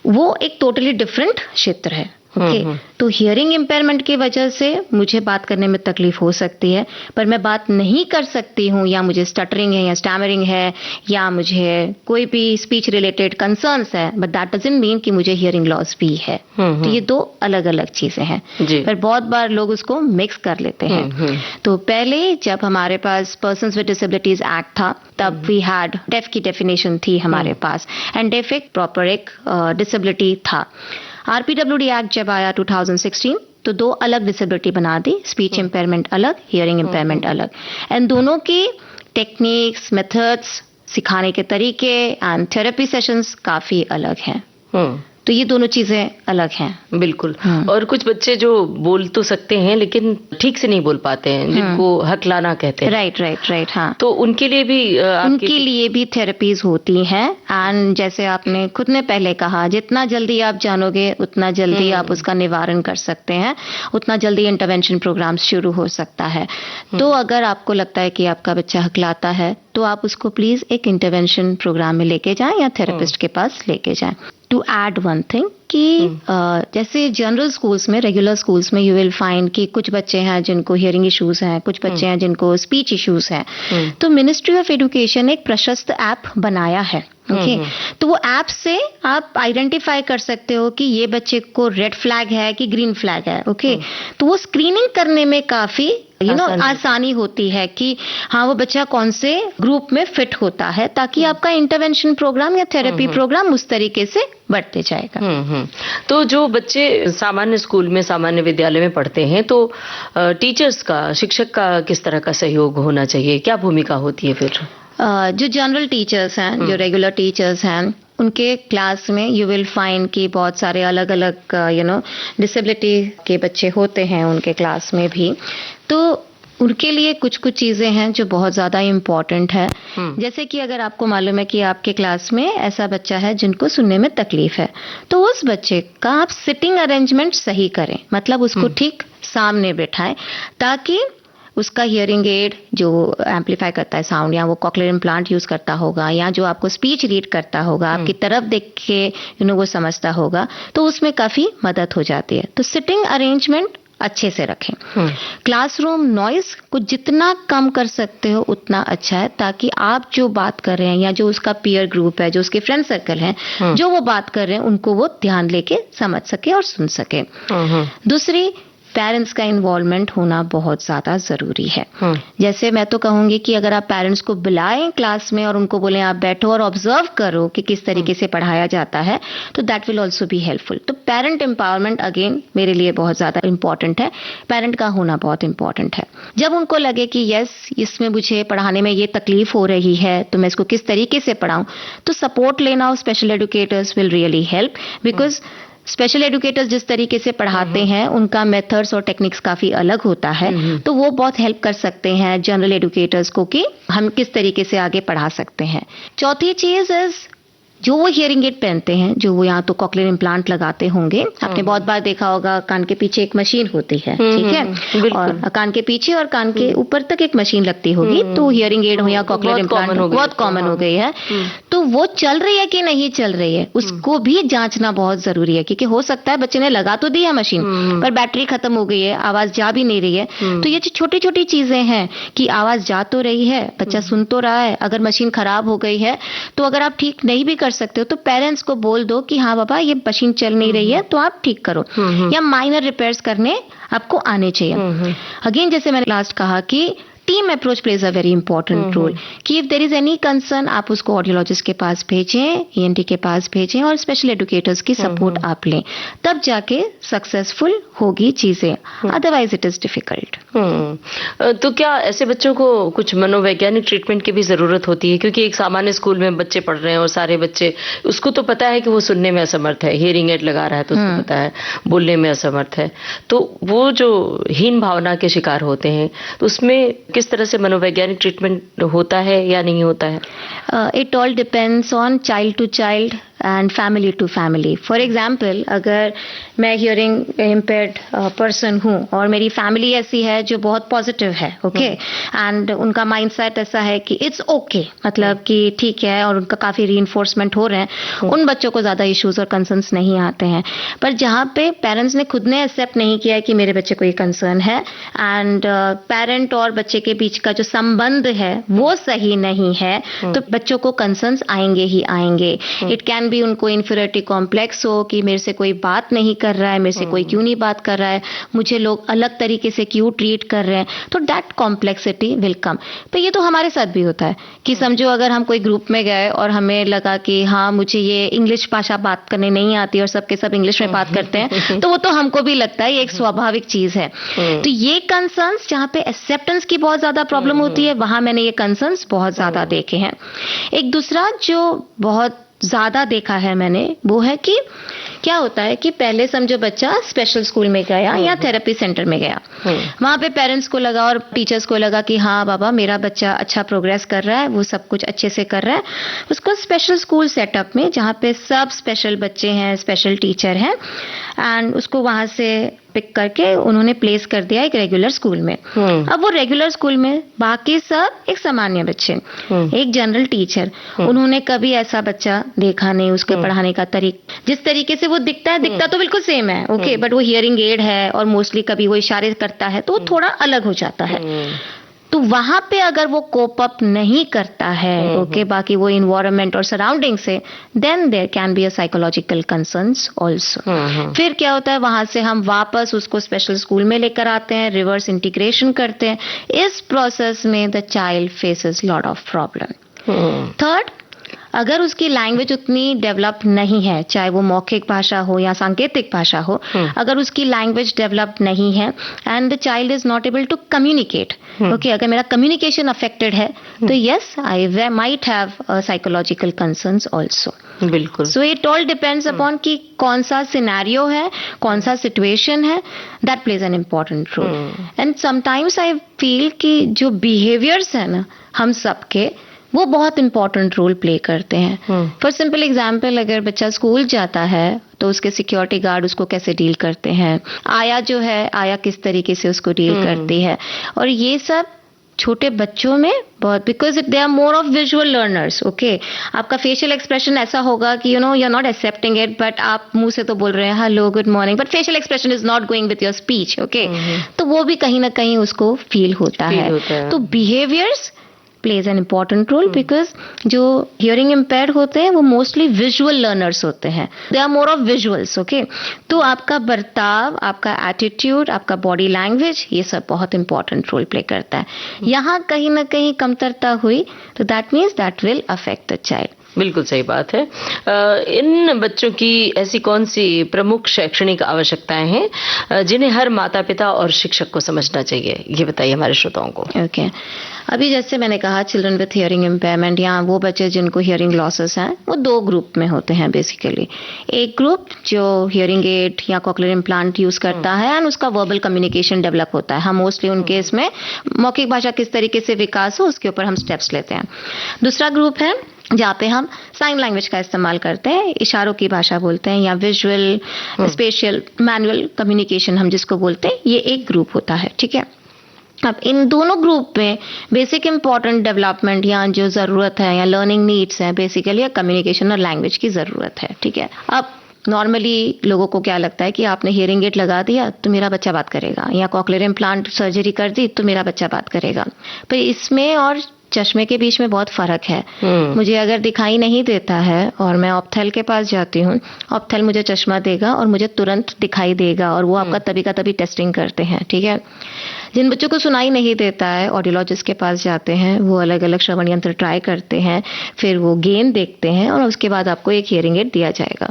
वो एक टोटली डिफरेंट क्षेत्र है। ओके, तो हियरिंग इम्पेयरमेंट की वजह से मुझे बात करने में तकलीफ हो सकती है, पर मैं बात नहीं कर सकती हूँ, या मुझे स्टटरिंग है या स्टैमरिंग है या मुझे कोई भी स्पीच रिलेटेड कंसर्न्स है, बट दैट डजंट मीन कि मुझे हियरिंग लॉस भी है। तो ये दो अलग अलग चीजें हैं, पर बहुत बार लोग उसको मिक्स कर लेते हैं। तो पहले जब हमारे पास पर्सन्स विद डिसेबिलिटीज एक्ट था, तब वी हैड डेफ की डेफिनेशन थी हमारे पास, एंड डेफ एक प्रॉपर एक डिसेबिलिटी था। आरपीडब्ल्यूडी एक्ट जब आया 2016, तो दो अलग डिसेबिलिटी बना दी, स्पीच इम्पेयरमेंट अलग, हियरिंग इम्पेयरमेंट अलग, एंड दोनों की टेक्निक्स, मेथड्स, सिखाने के तरीके एंड थेरेपी सेशंस काफी अलग हैं। तो ये दोनों चीजें अलग हैं। बिल्कुल। और कुछ बच्चे जो बोल तो सकते हैं लेकिन ठीक से नहीं बोल पाते हैं, जिनको हकलाना कहते हैं। राइट, हाँ। तो उनके लिए भी उनके लिए भी थेरेपीज होती हैं, एंड जैसे आपने खुद ने पहले कहा, जितना जल्दी आप जानोगे उतना जल्दी आप उसका निवारण कर सकते हैं, उतना जल्दी इंटरवेंशन प्रोग्राम शुरू हो सकता है। तो अगर आपको लगता है कि आपका बच्चा हकलाता है, तो आप उसको प्लीज एक इंटरवेंशन प्रोग्राम में लेके जाएं या थेरेपिस्ट के पास लेके जाएं। टू एड वन थिंग कि जैसे जनरल स्कूल्स में, रेगुलर स्कूल्स में यू विल फाइंड कि कुछ बच्चे हैं जिनको हियरिंग इश्यूज हैं, कुछ बच्चे हैं जिनको स्पीच इश्यूज हैं। तो मिनिस्ट्री ऑफ एजुकेशन एक प्रशस्त ऐप बनाया है। ओके, तो वो ऐप से आप आइडेंटिफाई कर सकते हो कि ये बच्चे को रेड फ्लैग है कि ग्रीन फ्लैग है। ओके, तो वो स्क्रीनिंग करने में काफी आसानी होती है कि हाँ वो बच्चा कौन से ग्रुप में फिट होता है, ताकि आपका इंटरवेंशन प्रोग्राम या थेरेपी प्रोग्राम उस तरीके से बढ़ते जाएगा। तो जो बच्चे सामान्य स्कूल में, सामान्य विद्यालय में पढ़ते हैं, तो टीचर्स का, शिक्षक का किस तरह का सहयोग होना चाहिए, क्या भूमिका होती है फिर? जो जनरल टीचर्स हैं, जो रेगुलर टीचर्स हैं, उनके क्लास में यू विल फाइंड कि बहुत सारे अलग अलग डिसेबिलिटी के बच्चे होते हैं उनके क्लास में भी। तो उनके लिए कुछ कुछ चीजें हैं जो बहुत ज्यादा इम्पोर्टेंट है। जैसे कि अगर आपको मालूम है कि आपके क्लास में ऐसा बच्चा है जिनको सुनने में तकलीफ है, तो उस बच्चे का आप सिटिंग अरेंजमेंट सही करें, मतलब उसको ठीक सामने बिठाएं, ताकि उसका हियरिंग एड जो एम्पलीफाई करता है साउंड, या वो कॉक्लियर इम्प्लांट यूज करता होगा, या जो आपको स्पीच रीड करता होगा, आपकी तरफ देख के वो समझता होगा, तो उसमें काफी मदद हो जाती है। तो सिटिंग अरेंजमेंट अच्छे से रखें। क्लासरूम नॉइज को जितना कम कर सकते हो उतना अच्छा है, ताकि आप जो बात कर रहे हैं या जो उसका पीयर ग्रुप है, जो उसके फ्रेंड सर्कल है, जो वो बात कर रहे हैं, उनको वो ध्यान लेके समझ सके और सुन सके। दूसरी, पेरेंट्स का इन्वॉल्वमेंट होना बहुत ज्यादा जरूरी है। जैसे मैं तो कहूंगी कि अगर आप पेरेंट्स को बुलाएं क्लास में और उनको बोलें आप बैठो और ऑब्जर्व करो कि किस तरीके से पढ़ाया जाता है, तो that will also be helpful. तो पेरेंट एम्पावरमेंट अगेन मेरे लिए बहुत ज्यादा इंपॉर्टेंट है, पेरेंट का होना बहुत इंपॉर्टेंट है। जब उनको लगे कि यस इसमें मुझे पढ़ाने में ये तकलीफ हो रही है, तो मैं इसको किस तरीके से पढ़ाऊं, तो सपोर्ट लेना और special educators will really help, because special educators जिस तरीके से पढ़ाते हैं उनका मेथड्स और टेक्निक्स काफी अलग होता है, तो वो बहुत हेल्प कर सकते हैं जनरल एजुकेटर्स को कि हम किस तरीके से आगे पढ़ा सकते हैं। चौथी चीज इज जो वो हियरिंग एड पहनते हैं, जो वो यहाँ तो कॉक्लियर इम्प्लांट लगाते होंगे, आपने बहुत बार देखा होगा कान के पीछे एक मशीन होती है, ठीक है, और कान के पीछे और कान के ऊपर तक एक मशीन लगती होगी, तो हियरिंग एड हो या कॉक्लियर इम्प्लांट बहुत कॉमन हो गई है। तो वो चल रही है कि नहीं चल रही है, उसको भी जांचना बहुत जरूरी है, क्योंकि हो सकता है बच्चे ने लगा तो दी है मशीन, पर बैटरी खत्म हो गई है, आवाज जा भी नहीं रही है। तो ये छोटी छोटी चीजें हैं कि आवाज जा तो रही है, बच्चा सुन तो रहा है, अगर मशीन खराब हो गई है, तो अगर आप ठीक नहीं भी कर सकते हो तो पेरेंट्स को बोल दो कि हाँ बाबा ये मशीन चल नहीं रही है, तो आप ठीक करो, या माइनर रिपेयर्स करने आपको आने चाहिए। अगेन जैसे मैंने लास्ट कहा कि team approach plays a very important role, कि if there is any concern आप उसको ऑडियोलॉजिस्ट के पास भेजें, ईएनटी के पास भेजें, और स्पेशल एजुकेटर्स की सपोर्ट आप लें, तब जाके सक्सेसफुल होगी चीजें, अदरवाइज इट इज डिफिकल्ट। तो क्या ऐसे बच्चों को कुछ मनोवैज्ञानिक ट्रीटमेंट की भी जरूरत होती है? क्योंकि एक सामान्य स्कूल में बच्चे पढ़ रहे हैं और सारे बच्चे, उसको तो पता है कि वो सुनने में असमर्थ है, हियरिंग एड लगा रहा है तो उसको पता है, बोलने में असमर्थ है, तो वो जो हीन भावना के शिकार होते हैं, तो उसमें किस तरह से मनोवैज्ञानिक ट्रीटमेंट होता है या नहीं होता है? It all depends on child to child and family to family. For example, अगर मैं हियरिंग इम्पेयर्ड पर्सन हूँ और मेरी फैमिली ऐसी है जो बहुत पॉजिटिव है, ओके, एंड उनका माइंडसेट ऐसा है कि इट्स ओके, मतलब कि ठीक है, और उनका काफी रीइंफोर्समेंट हो रहे हैं, उन बच्चों को ज्यादा इश्यूज और कंसर्न्स नहीं आते हैं. पर जहाँ पे पेरेंट्स ने खुद ने एक्सेप्ट नहीं किया है कि मेरे बच्चे को ये कंसर्न है, एंड पेरेंट और बच्चे के बीच का जो संबंध है वो सही नहीं है, तो बच्चों को कंसर्न्स आएंगे ही आएंगे. इट कैन बी उनको इन्फीरियरिटी कॉम्प्लेक्स हो कि मेरे से कोई बात नहीं कर रहा है, मेरे से कोई क्यों नहीं बात कर रहा है, मुझे लोग अलग तरीके से क्यों ट्रीट कर रहे हैं, तो दैट कॉम्प्लेक्सिटी विल कम. तो ये तो हमारे साथ भी होता है कि समझो अगर हम कोई ग्रुप में गए और हमें लगा कि हाँ मुझे ये इंग्लिश भाषा बात करने नहीं आती और सबके सब इंग्लिश में बात करते हैं, तो वो तो हमको भी लगता है ये एक स्वाभाविक चीज है. तो ये कंसर्न्स जहाँ पे एक्सेप्टेंस की बहुत ज्यादा प्रॉब्लम होती है, वहां मैंने ये कंसर्न्स बहुत ज्यादा देखे हैं. एक दूसरा जो बहुत ज्यादा देखा है मैंने, वो है कि क्या होता है कि पहले समझो बच्चा स्पेशल स्कूल में गया या थेरेपी सेंटर में गया, वहां पे पेरेंट्स को लगा और टीचर्स को लगा कि हाँ बाबा मेरा बच्चा अच्छा प्रोग्रेस कर रहा है, वो सब कुछ अच्छे से कर रहा है. उसको स्पेशल स्कूल सेटअप में जहाँ पे सब स्पेशल बच्चे हैं, स्पेशल टीचर हैं, एंड उसको वहां से पिक करके उन्होंने प्लेस कर दिया एक रेगुलर स्कूल में. अब वो रेगुलर स्कूल में बाकी सब एक सामान्य बच्चे, एक जनरल टीचर, उन्होंने कभी ऐसा बच्चा देखा नहीं. उसके पढ़ाने का जिस तरीके से वो दिखता तो बिल्कुल सेम है, ओके, बट वो हियरिंग एड है और मोस्टली कभी वो इशारे करता है, तो वो थोड़ा अलग हो जाता है. तो वहां पे अगर वो कोप अप नहीं करता है, ओके, बाकी वो इन्वायरमेंट और सराउंडिंग से, then there can be a psychological concerns also. फिर क्या होता है, वहां से हम वापस उसको स्पेशल स्कूल में लेकर आते हैं, रिवर्स इंटीग्रेशन करते हैं. इस प्रोसेस में the child faces lot of problem. Third, अगर उसकी लैंग्वेज उतनी डेवलप नहीं है, चाहे वो मौखिक भाषा हो या सांकेतिक भाषा हो, अगर उसकी लैंग्वेज डेवलप नहीं है and the child is not able to communicate, okay, अगर मेरा कम्युनिकेशन अफेक्टेड है, तो yes I might have psychological concerns also. बिल्कुल. So it all depends upon कि कौन सा सिनेरियो है, कौन सा सिचुएशन है, that plays an important role. And sometimes I feel कि जो बिहेवियर्स है ना हम सबके, वो बहुत इंपॉर्टेंट रोल प्ले करते हैं. फॉर सिंपल एग्जाम्पल, अगर बच्चा स्कूल जाता है तो उसके सिक्योरिटी गार्ड उसको कैसे डील करते हैं, आया जो है, आया किस तरीके से उसको डील करती है, और ये सब छोटे बच्चों में बहुत, because they are more of visual learners, okay. आपका फेशियल एक्सप्रेशन ऐसा होगा कि you are not accepting it, but आप मुंह से तो बोल रहे हैं hello good morning, but facial expression is not going with your speech, okay. तो वो भी कहीं ना कहीं उसको फील होता है. तो behaviours plays an important role because जो hearing impaired होते हैं वो mostly visual learners होते हैं. They are more of visuals, okay? तो आपका बर्ताव, आपका attitude, आपका body language, ये सब बहुत important role play करता है. यहाँ कहीं ना कहीं कमतरता हुई तो that means that will affect the child. बिल्कुल सही बात है. इन बच्चों की ऐसी कौन सी प्रमुख शैक्षणिक आवश्यकताएं हैं जिन्हें हर माता पिता और शिक्षक को समझना चाहिए, ये बताइए हमारे श्रोताओं को. ओके. अभी जैसे मैंने कहा चिल्ड्रन विथ हियरिंग इम्पेयरमेंट या वो बच्चे जिनको हियरिंग लॉसेस हैं, वो दो ग्रुप में होते हैं बेसिकली. एक ग्रुप जो हियरिंग एड या कॉक्लियर इम्प्लांट यूज करता है एंड उसका वर्बल कम्युनिकेशन डेवलप होता है. हम मोस्टली उनके इसमें मौखिक भाषा किस तरीके से विकास हो उसके ऊपर हम स्टेप्स लेते हैं. दूसरा ग्रुप है जहाँ पे हम साइन लैंग्वेज का इस्तेमाल करते हैं, इशारों की भाषा बोलते हैं या विजुअल स्पेशियल मैनुअल कम्युनिकेशन हम जिसको बोलते हैं, ये एक ग्रुप होता है. ठीक है. अब इन दोनों ग्रुप में बेसिक इंपॉर्टेंट डेवलपमेंट या जो ज़रूरत है या लर्निंग नीड्स है बेसिकली कम्युनिकेशन और लैंग्वेज की ज़रूरत है. ठीक है. अब नॉर्मली लोगों को क्या लगता है कि आपने हियरिंग एड लगा दिया तो मेरा बच्चा बात करेगा, या कॉक्लियर इम्प्लांट सर्जरी कर दी तो मेरा बच्चा बात करेगा. पर इसमें और चश्मे के बीच में बहुत फर्क है. मुझे अगर दिखाई नहीं देता है और मैं ऑप्थेल के पास जाती हूँ, ऑप्थेल मुझे चश्मा देगा और मुझे तुरंत दिखाई देगा और वो आपका तभी का तभी टेस्टिंग करते हैं. ठीक है. जिन बच्चों को सुनाई नहीं देता है ऑडियोलॉजिस्ट के पास जाते हैं, वो अलग अलग श्रवण यंत्र ट्राई करते हैं, फिर वो गेम देखते हैं और उसके बाद आपको एक हियरिंग एड दिया जाएगा.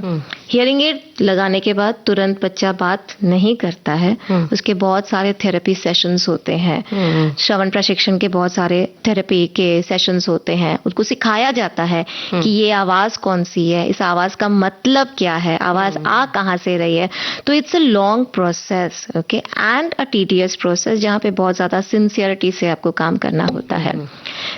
हियरिंग एड लगाने के बाद तुरंत बच्चा बात नहीं करता है. उसके बहुत सारे थेरेपी सेशंस होते हैं, श्रवण प्रशिक्षण के बहुत सारे थेरेपी के सेशंस होते हैं. उसको सिखाया जाता है कि ये आवाज कौन सी है, इस आवाज का मतलब क्या है, आवाज आ कहाँ से रही है. तो it's a long process, okay, and a tedious process जहाँ पे बहुत ज़्यादा सिंसियरिटी से आपको काम करना होता है।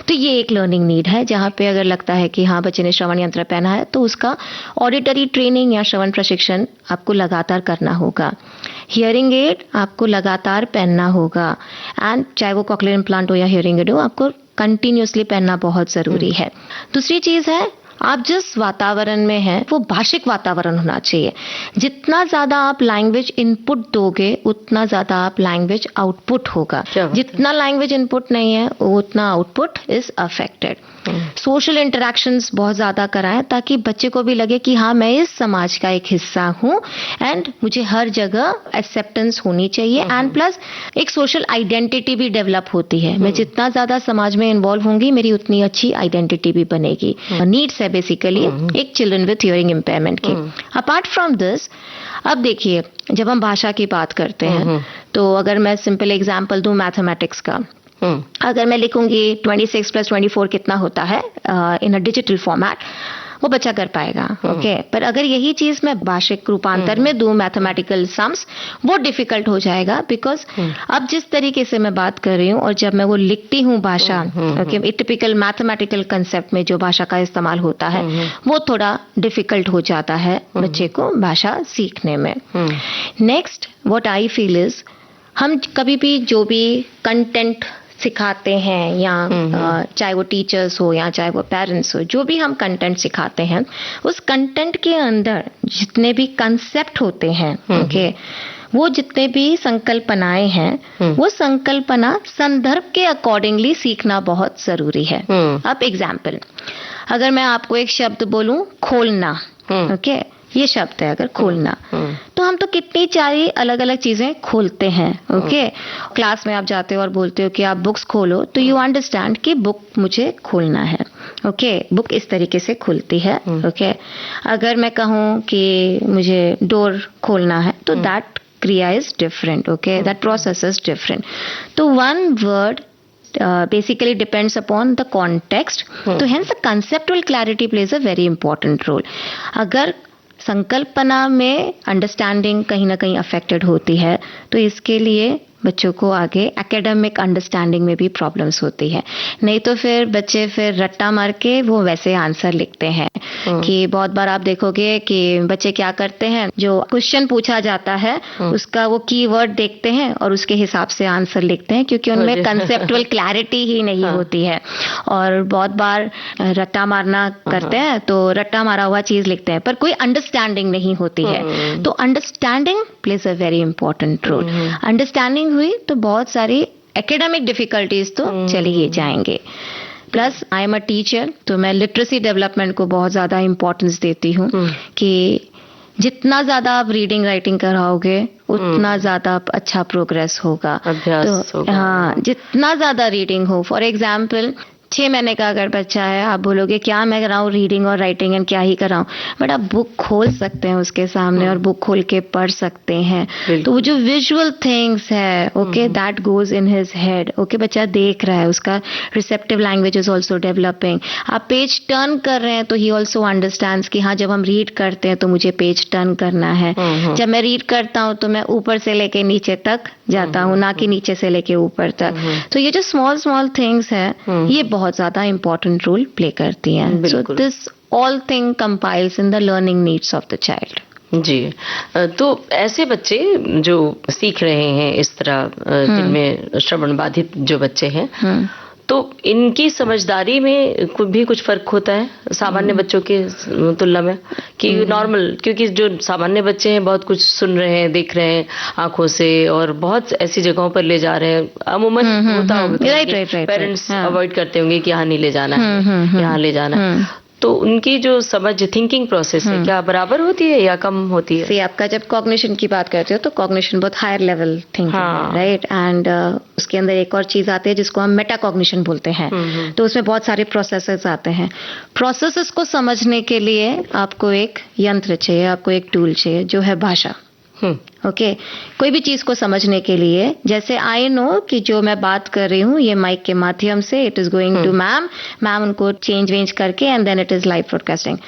तो ये एक लर्निंग नीड है जहाँ पे अगर लगता है कि हाँ बच्चे ने श्रवण यंत्र पहना है तो उसका ऑडिटरी ट्रेनिंग या श्रवण प्रशिक्षण आपको लगातार करना होगा। हियरिंग एड आपको लगातार पहनना होगा, एंड चाहे वो कॉक्लियर इम्प्लांट हो या हियरिंग एड हो, आपको कंटिन्यूसली पहनना बहुत ज़रूरी है। दूसरी चीज़ है, आप जिस वातावरण में हैं वो भाषिक वातावरण होना चाहिए। जितना ज़्यादा आप लैंग्वेज इनपुट दोगे उतना ज़्यादा आप लैंग्वेज आउटपुट होगा। जितना लैंग्वेज इनपुट नहीं है उतना output is affected. Social interactions बहुत ज़्यादा कराएं ताकि बच्चे को भी लगे कि हाँ मैं इस समाज का एक हिस्सा हूँ एंड मुझे हर जगह एक्सेप्टेंस होनी चाहिए, एंड प्लस एक सोशल आइडेंटिटी भी डेवलप होती है। मैं जितना ज़्यादा समाज में इन्वॉल्व होंगी मेरी उतनी अच्छी आइडेंटिटी भी बनेगी। नीड्स है बेसिकली एक चिल्ड्रन विथ हियरिंग इम्पेयरमेंट की। अपार्ट फ्रॉम दिस, अब देखिए जब हम भाषा की बात करते हैं तो अगर मैं सिंपल एग्जांपल दूं मैथमेटिक्स का, अगर मैं लिखूंगी 26 + 24 कितना होता है इन अ डिजिटल फॉर्मेट, वो बच्चा कर पाएगा। ओके, पर अगर यही चीज मैं भाषिक रूपांतर में दूं मैथमेटिकल सम्स, वो डिफिकल्ट हो जाएगा। बिकॉज अब जिस तरीके से मैं बात कर रही हूँ और जब मैं वो लिखती हूँ भाषा, ओके, टिपिकल मैथमेटिकल कंसेप्ट में जो भाषा का इस्तेमाल होता है वो थोड़ा डिफिकल्ट हो जाता है बच्चे को भाषा सीखने में। Next what I feel is, हम कभी भी जो भी कंटेंट सिखाते हैं या चाहे वो टीचर्स हो या चाहे वो पेरेंट्स हो, जो भी हम कंटेंट सिखाते हैं उस कंटेंट के अंदर जितने भी कंसेप्ट होते हैं, ओके, वो जितने भी संकल्पनाएं हैं वो संकल्पना संदर्भ के अकॉर्डिंगली सीखना बहुत जरूरी है। अब एग्जाम्पल, अगर मैं आपको एक शब्द बोलूं खोलना, ओके, ये शब्द है अगर खोलना, तो हम तो कितनी सारी अलग अलग चीजें खोलते हैं। ओके, क्लास में आप जाते हो और बोलते हो कि आप बुक्स खोलो, तो यू अंडरस्टैंड कि बुक मुझे खोलना है। ओके, बुक इस तरीके से खुलती है। ओके, अगर मैं कहूँ कि मुझे डोर खोलना है तो दैट क्रिया is different. Okay, that process is different. तो one word basically depends upon the context. So hence the conceptual clarity plays a very important role. अगर संकल्पना में अंडरस्टैंडिंग कहीं ना कहीं अफेक्टेड होती है तो इसके लिए बच्चों को आगे एकेडमिक अंडरस्टैंडिंग में भी प्रॉब्लम्स होती है। नहीं तो फिर बच्चे फिर रट्टा मार के वो वैसे आंसर लिखते हैं कि बहुत बार आप देखोगे कि बच्चे क्या करते हैं, जो क्वेश्चन पूछा जाता है उसका वो कीवर्ड देखते हैं और उसके हिसाब से आंसर लिखते हैं, क्योंकि उनमें कंसेप्चुअल क्लैरिटी ही नहीं होती है। और बहुत बार रट्टा मारना करते हैं तो रट्टा मारा हुआ चीज लिखते हैं पर कोई अंडरस्टैंडिंग नहीं होती है। तो understanding plays a very important role. Understanding हुई तो बहुत सारी एकेडमिक डिफिकल्टीज तो चली ही जाएंगे। Plus I am a teacher, तो मैं लिटरेसी डेवलपमेंट को बहुत ज्यादा इंपॉर्टेंस देती हूँ कि जितना ज्यादा आप रीडिंग राइटिंग कराओगे उतना ज्यादा अच्छा प्रोग्रेस होगा, अभ्यास होगा। हाँ, जितना ज्यादा रीडिंग हो, फॉर एग्जाम्पल 6 महीने का अगर बच्चा है, आप बोलोगे क्या मैं कराऊं रीडिंग और राइटिंग एंड क्या ही कराऊं, बट आप बुक खोल सकते हैं उसके सामने और बुक खोल के पढ़ सकते हैं। तो वो जो विजुअल थिंग्स है, okay, that goes in his head. Okay, बच्चा देख रहा है, उसका receptive language is also developing. आप पेज टर्न कर रहे हैं तो ही ऑल्सो अंडरस्टैंड्स कि हाँ जब हम रीड करते हैं तो मुझे पेज टर्न करना है। जब मैं रीड करता हूँ तो मैं ऊपर से लेके नीचे तक जाता हूँ, ना कि नीचे से लेके ऊपर तक। तो ये जो स्मॉल स्मॉल थिंग्स है ये बहुत ज्यादा इंपॉर्टेंट रोल प्ले करती हैं। So this all thing compiles in the learning needs of the child. जी, तो ऐसे बच्चे जो सीख रहे हैं इस तरह, जिनमें श्रवण बाधित जो बच्चे हैं, तो इनकी समझदारी में भी कुछ फर्क होता है सामान्य बच्चों के तुलना में कि नॉर्मल, क्योंकि जो सामान्य बच्चे हैं बहुत कुछ सुन रहे हैं, देख रहे हैं आंखों से और बहुत ऐसी जगहों पर ले जा रहे हैं, अमूमन होता होगा पेरेंट्स अवॉइड करते होंगे कि यहाँ नहीं ले जाना है, यहाँ ले जाना है। तो उनकी जो समझ थिंकिंग प्रोसेस है क्या बराबर होती है या कम होती है? आपका जब कॉग्निशन की बात करते हो तो कॉग्निशन बहुत हायर लेवल थिंकिंग है, राइट, एंड उसके अंदर एक और चीज आती है जिसको हम मेटा कॉग्निशन बोलते हैं। तो उसमें बहुत सारे प्रोसेसेस आते हैं। प्रोसेसेस को समझने के लिए आपको एक यंत्र चाहिए, आपको एक टूल चाहिए जो है भाषा। ओके, कोई भी चीज को समझने के लिए, जैसे आई नो कि जो मैं बात कर रही हूँ ये माइक के माध्यम से it is going to ma'am उनको चेंज वेंज करके and then it is live broadcasting.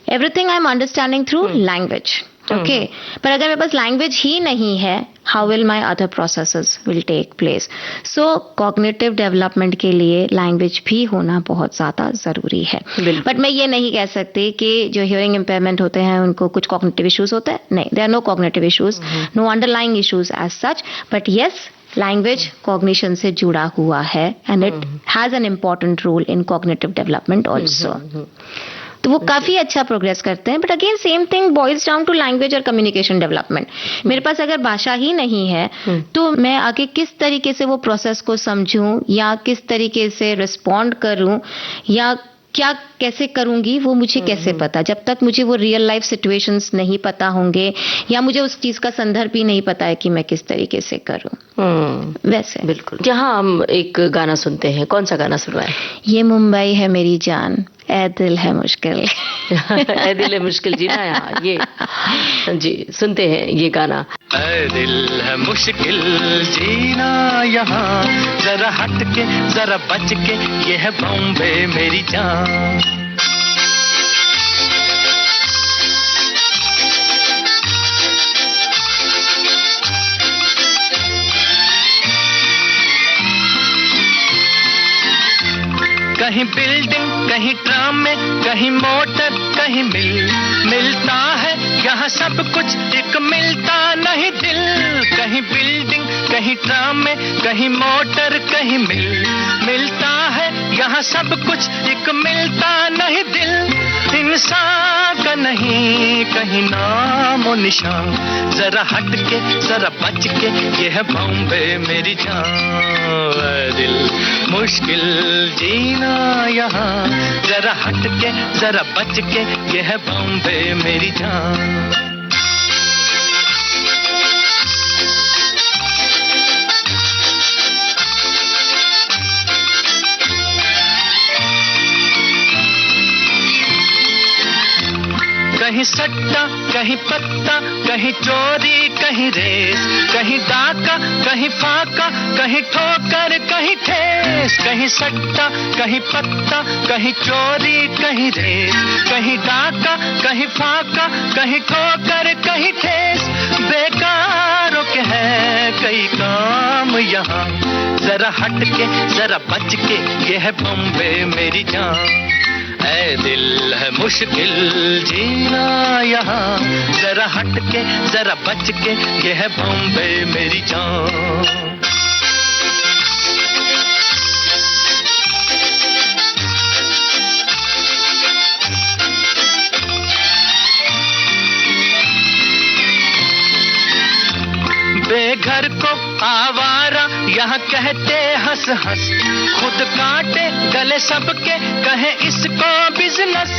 Everything I am understanding through language. Okay पर अगर मेरे पास लैंग्वेज ही नहीं है, how will my other processes will take place? So cognitive development के लिए लैंग्वेज भी होना बहुत ज़्यादा ज़रूरी है। बट मैं ये नहीं कह सकती कि जो हियरिंग इम्पेयरमेंट होते हैं उनको कुछ कॉग्निटिव इश्यूज होते हैं, नहीं, there are no cognitive issues, no underlying issues as such, but yes language cognition से जुड़ा हुआ है and it has an important role in cognitive development also. तो वो काफी अच्छा प्रोग्रेस करते हैं, but again same thing boils down to language और कम्युनिकेशन डेवलपमेंट। मेरे पास अगर भाषा ही नहीं है तो मैं आगे किस तरीके से वो प्रोसेस को समझूं या किस तरीके से रिस्पॉन्ड करूं या क्या कैसे करूंगी, वो मुझे कैसे पता, जब तक मुझे वो रियल लाइफ सिचुएशंस नहीं पता होंगे या मुझे उस चीज का संदर्भ भी नहीं पता है कि मैं किस तरीके से करूं। वैसे बिल्कुल। यहाँ हम एक गाना सुनते हैं, कौन सा गाना सुनवाएं? ये मुंबई है मेरी जान, ए दिल है मुश्किल। ए दिल है मुश्किल जीना यहाँ, ये जी सुनते हैं ये गाना। ऐ दिल है मुश्किल जीना यहाँ, जरा हट के जरा बच के, ये है बॉम्बे मेरी जान। कहीं बिल्डिंग, कहीं ट्राम में, कहीं मोटर, कहीं मिलता है यहाँ सब कुछ, एक मिलता नहीं दिल। कहीं बिल्डिंग, कहीं ट्राम में, कहीं मोटर, कहीं मिलता है यहाँ सब कुछ, एक मिलता नहीं दिल। इंसान का नहीं कहीं नाम और निशान, जरा हट के जरा बच के, ये है बॉम्बे मेरी जान। दिल मुश्किल जीना यहाँ, जरा हट के जरा बच के, ये है बॉम्बे मेरी जान। कहीं सट्टा, कहीं पत्ता, कहीं चोरी, कहीं रेस, कहीं डाका, कहीं फाका, कहीं ठोकर, कहीं ठेस। कहीं सट्टा, कहीं पत्ता, कहीं चोरी, कहीं रेस, कहीं डाका, कहीं फाका, कहीं ठोकर, कहीं ठेस। बेकारों के है कई काम यहाँ, जरा हट के जरा बच के, ये है बॉम्बे मेरी जान। ऐ दिल है मुश्किल जीना यहाँ, जरा हट के जरा बच के, ये है बॉम्बे मेरी जान। बेघर को आवारा यहाँ कहते हंस हंस, खुद काटे गले सबके कहे इसको बिजनेस।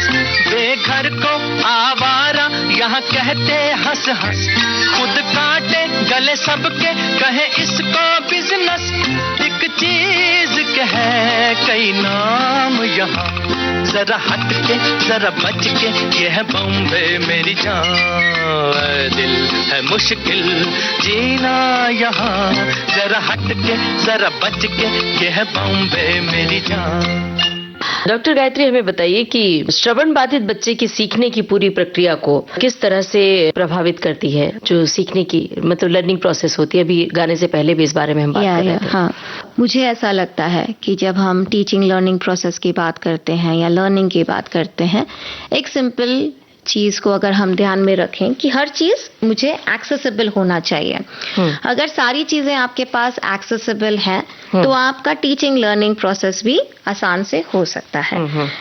बेघर को आवारा यहाँ कहते हंस हंस, खुद काटे गले सबके कहे इसको बिजनेस। एक चीज के है कई नाम यहाँ, जरा हट के जरा बच के, ये है बॉम्बे मेरी जान। दिल है मुश्किल जीना यहाँ, जरा हट के जरा बच के, ये है बॉम्बे मेरी जान। डॉक्टर गायत्री, हमें बताइए कि श्रवण बाधित बच्चे की सीखने की पूरी प्रक्रिया को किस तरह से प्रभावित करती है, जो सीखने की मतलब लर्निंग प्रोसेस होती है। अभी गाने से पहले भी इस बारे में हम बात कर रहे थे। हाँ, मुझे ऐसा लगता है कि जब हम टीचिंग लर्निंग प्रोसेस की बात करते हैं या लर्निंग की बात करते हैं, एक सिंपल चीज को अगर हम ध्यान में रखें कि हर चीज मुझे एक्सेसिबल होना चाहिए। अगर सारी चीजें आपके पास एक्सेसिबल हैं तो आपका टीचिंग लर्निंग प्रोसेस भी आसान से हो सकता है।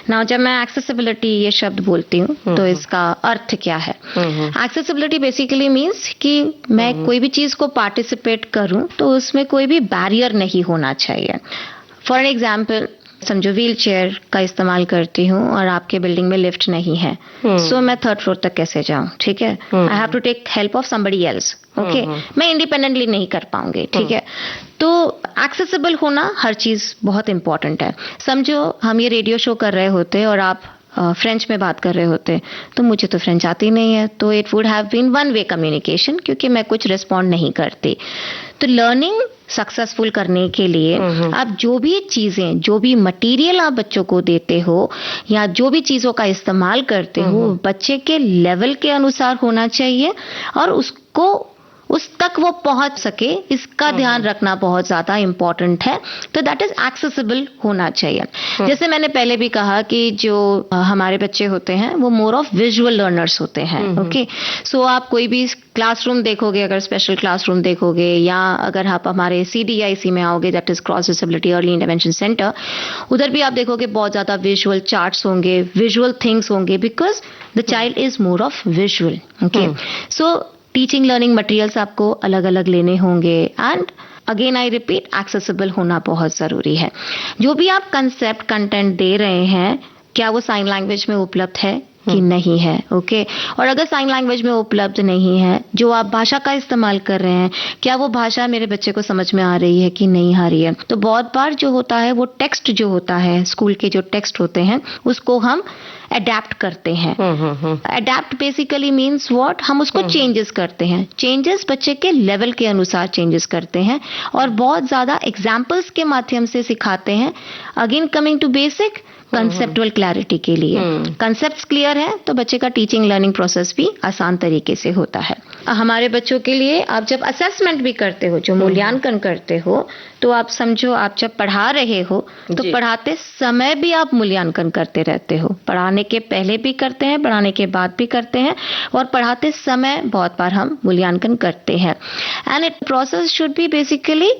नाउ जब मैं एक्सेसिबिलिटी ये शब्द बोलती हूँ तो इसका अर्थ क्या है? एक्सेसिबिलिटी बेसिकली मीन्स कि मैं कोई भी चीज को पार्टिसिपेट करूं तो उसमें कोई भी बैरियर नहीं होना चाहिए। फॉर एग्जाम्पल, समझो व्हील चेयर का इस्तेमाल करती हूँ और आपके बिल्डिंग में लिफ्ट नहीं है, सो मैं 3rd फ्लोर तक कैसे जाऊँ? ठीक है, I have to take help of somebody else. Okay, मैं इंडिपेंडेंटली नहीं कर पाऊंगी। ठीक है, तो एक्सेसिबल होना हर चीज बहुत इंपॉर्टेंट है। समझो हम ये रेडियो शो कर रहे होते और आप फ्रेंच में बात कर रहे होते, तो मुझे तो फ्रेंच आती नहीं है, तो it would have been one way communication, क्योंकि मैं कुछ रिस्पॉन्ड नहीं करती। तो लर्निंग सक्सेसफुल करने के लिए आप जो भी चीजें, जो भी मटेरियल आप बच्चों को देते हो या जो भी चीजों का इस्तेमाल करते हो, बच्चे के लेवल के अनुसार होना चाहिए और उसको उस तक वो पहुंच सके, इसका ध्यान रखना बहुत ज्यादा इंपॉर्टेंट है। तो दैट इज एक्सेसिबल होना चाहिए। जैसे मैंने पहले भी कहा कि जो हमारे बच्चे होते हैं वो मोर ऑफ विजुअल लर्नर्स होते हैं। ओके, सो आप कोई भी क्लासरूम देखोगे, अगर स्पेशल क्लासरूम देखोगे या अगर आप हमारे CDIC में आओगे, that is cross disability early intervention centre, उधर भी आप देखोगे बहुत ज्यादा विजुअल चार्ट्स होंगे, विजुअल थिंग्स होंगे, because the child is more of visual. Okay, so teaching learning materials आपको अलग अलग लेने होंगे and again I repeat, accessible होना बहुत जरूरी है। जो भी आप कंसेप्ट कंटेंट दे रहे हैं, क्या वो साइन लैंग्वेज में उपलब्ध है कि नहीं है। ओके, और अगर साइन लैंग्वेज में उपलब्ध नहीं है, जो आप भाषा का इस्तेमाल कर रहे हैं, क्या वो भाषा मेरे बच्चे को समझ में आ रही है कि नहीं आ रही है। तो बहुत बार जो होता है वो टेक्स्ट जो होता है, स्कूल के जो टेक्स्ट होते हैं, उसको हम अडेप्ट करते हैं। अडेप्ट बेसिकली मीन्स व्हाट, हम उसको चेंजेस करते हैं। चेंजेस बच्चे के लेवल के अनुसार चेंजेस करते हैं और बहुत ज्यादा एग्जाम्पल्स के माध्यम से सिखाते हैं। Again coming to basic, conceptual clarity के लिए कंसेप्ट्स क्लियर है तो बच्चे का टीचिंग लर्निंग प्रोसेस भी आसान तरीके से होता है। हमारे बच्चों के लिए आप जब असेसमेंट भी करते हो, जो मूल्यांकन करते हो, तो आप समझो आप जब पढ़ा रहे हो तो पढ़ाते समय भी आप मूल्यांकन करते रहते हो। पढ़ाने के पहले भी करते हैं, पढ़ाने के बाद भी करते हैं और पढ़ाते समय बहुत बार हम मूल्यांकन करते हैं। And it process should be basically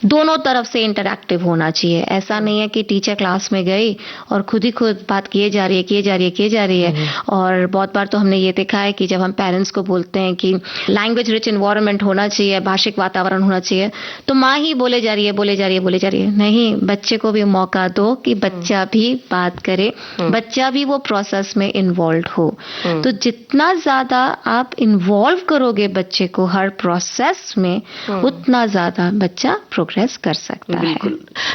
दोनों तरफ से इंटरैक्टिव होना चाहिए। ऐसा नहीं है कि टीचर क्लास में गई और खुद ही खुद बात किए जा रही है। और बहुत बार तो हमने ये देखा है कि जब हम पेरेंट्स को बोलते हैं कि लैंग्वेज रिच एनवायरनमेंट होना चाहिए, भाषिक वातावरण होना चाहिए, तो माँ ही बोले जा रही है। नहीं, बच्चे को भी मौका दो कि बच्चा भी बात करे, बच्चा भी वो प्रोसेस में इन्वॉल्व हो। तो जितना ज्यादा आप इन्वॉल्व करोगे बच्चे को हर प्रोसेस में, उतना ज्यादा बच्चा प्रोग्रेस कर सकता है।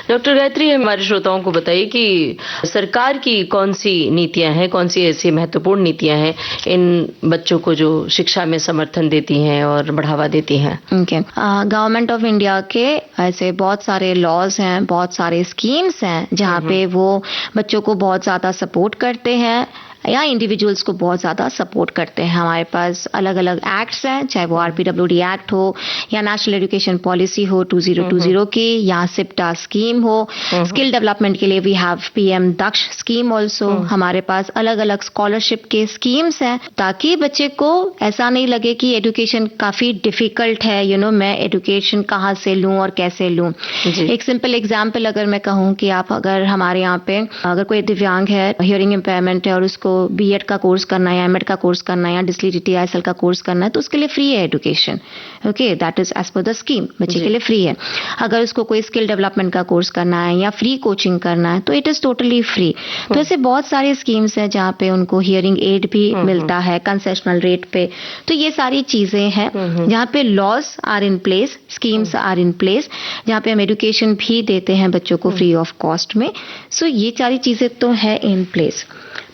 डॉक्टर गायत्री, हमारे श्रोताओं को बताइए कि सरकार की कौन सी नीतियां हैं, कौन सी ऐसी महत्वपूर्ण नीतियां हैं इन बच्चों को जो शिक्षा में समर्थन देती हैं और बढ़ावा देती हैं? गवर्नमेंट ऑफ इंडिया के ऐसे बहुत सारे लॉज हैं, बहुत सारे स्कीम्स हैं जहाँ पे वो बच्चों को बहुत ज्यादा सपोर्ट करते हैं या इंडिविजुअल्स को बहुत ज़्यादा सपोर्ट करते हैं। हमारे पास अलग अलग एक्ट्स हैं, चाहे वो RPWD एक्ट हो या नेशनल एजुकेशन पॉलिसी हो 2020 की, या सिप्टा स्कीम हो। स्किल डेवलपमेंट के लिए we have PM Daksh scheme also. हमारे पास अलग अलग स्कॉलरशिप के स्कीम्स हैं ताकि बच्चे को ऐसा नहीं लगे कि एजुकेशन काफ़ी डिफिकल्ट है, मैं एजुकेशन कहाँ से लूँ और कैसे लूँ। एक सिंपल एग्जाम्पल अगर मैं कहूँ कि आप अगर हमारे यहाँ पे अगर कोई दिव्यांग है, हियरिंग इम्पेयरमेंट है और उसको B.Ed का कोर्स करना है या M.Ed का कोर्स करना है या डिसलेक्सिया ISL का कोर्स करना है, तो उसके लिए फ्री है education. Okay, that is as per the scheme, बच्चे के लिए फ्री है। अगर उसको कोई स्किल डेवलपमेंट का कोर्स करना है या फ्री कोचिंग करना है तो इट इज टोटली फ्री। तो ऐसे बहुत सारे स्कीम्स हैं जहाँ पे उनको हियरिंग एड भी मिलता है कंसेशनल रेट पे। तो ये सारी चीजें हैं जहाँ पे laws are in place, schemes are in place, जहाँ पे हम एजुकेशन भी देते हैं बच्चों को फ्री ऑफ कॉस्ट में। सो ये सारी चीजें तो है इन प्लेस।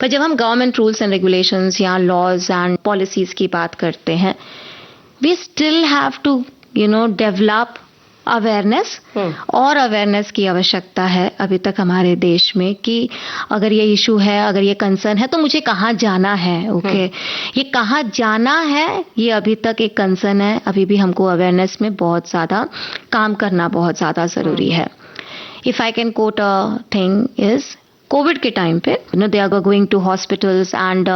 पर जब हम गवर्नमेंट रूल्स एंड रेगुलेशंस या लॉज एंड पॉलिसीज की बात करते हैं, we still have to develop awareness, और अवेयरनेस की आवश्यकता है अभी तक हमारे देश में कि अगर ये इशू है, अगर ये कंसर्न है तो मुझे कहाँ जाना है। ओके, ये कहाँ जाना है ये अभी तक एक कंसर्न है। अभी भी हमको अवेयरनेस में बहुत ज़्यादा काम करना बहुत ज़्यादा ज़रूरी है। If I can quote a thing is, COVID के टाइम पे they are going to hospitals and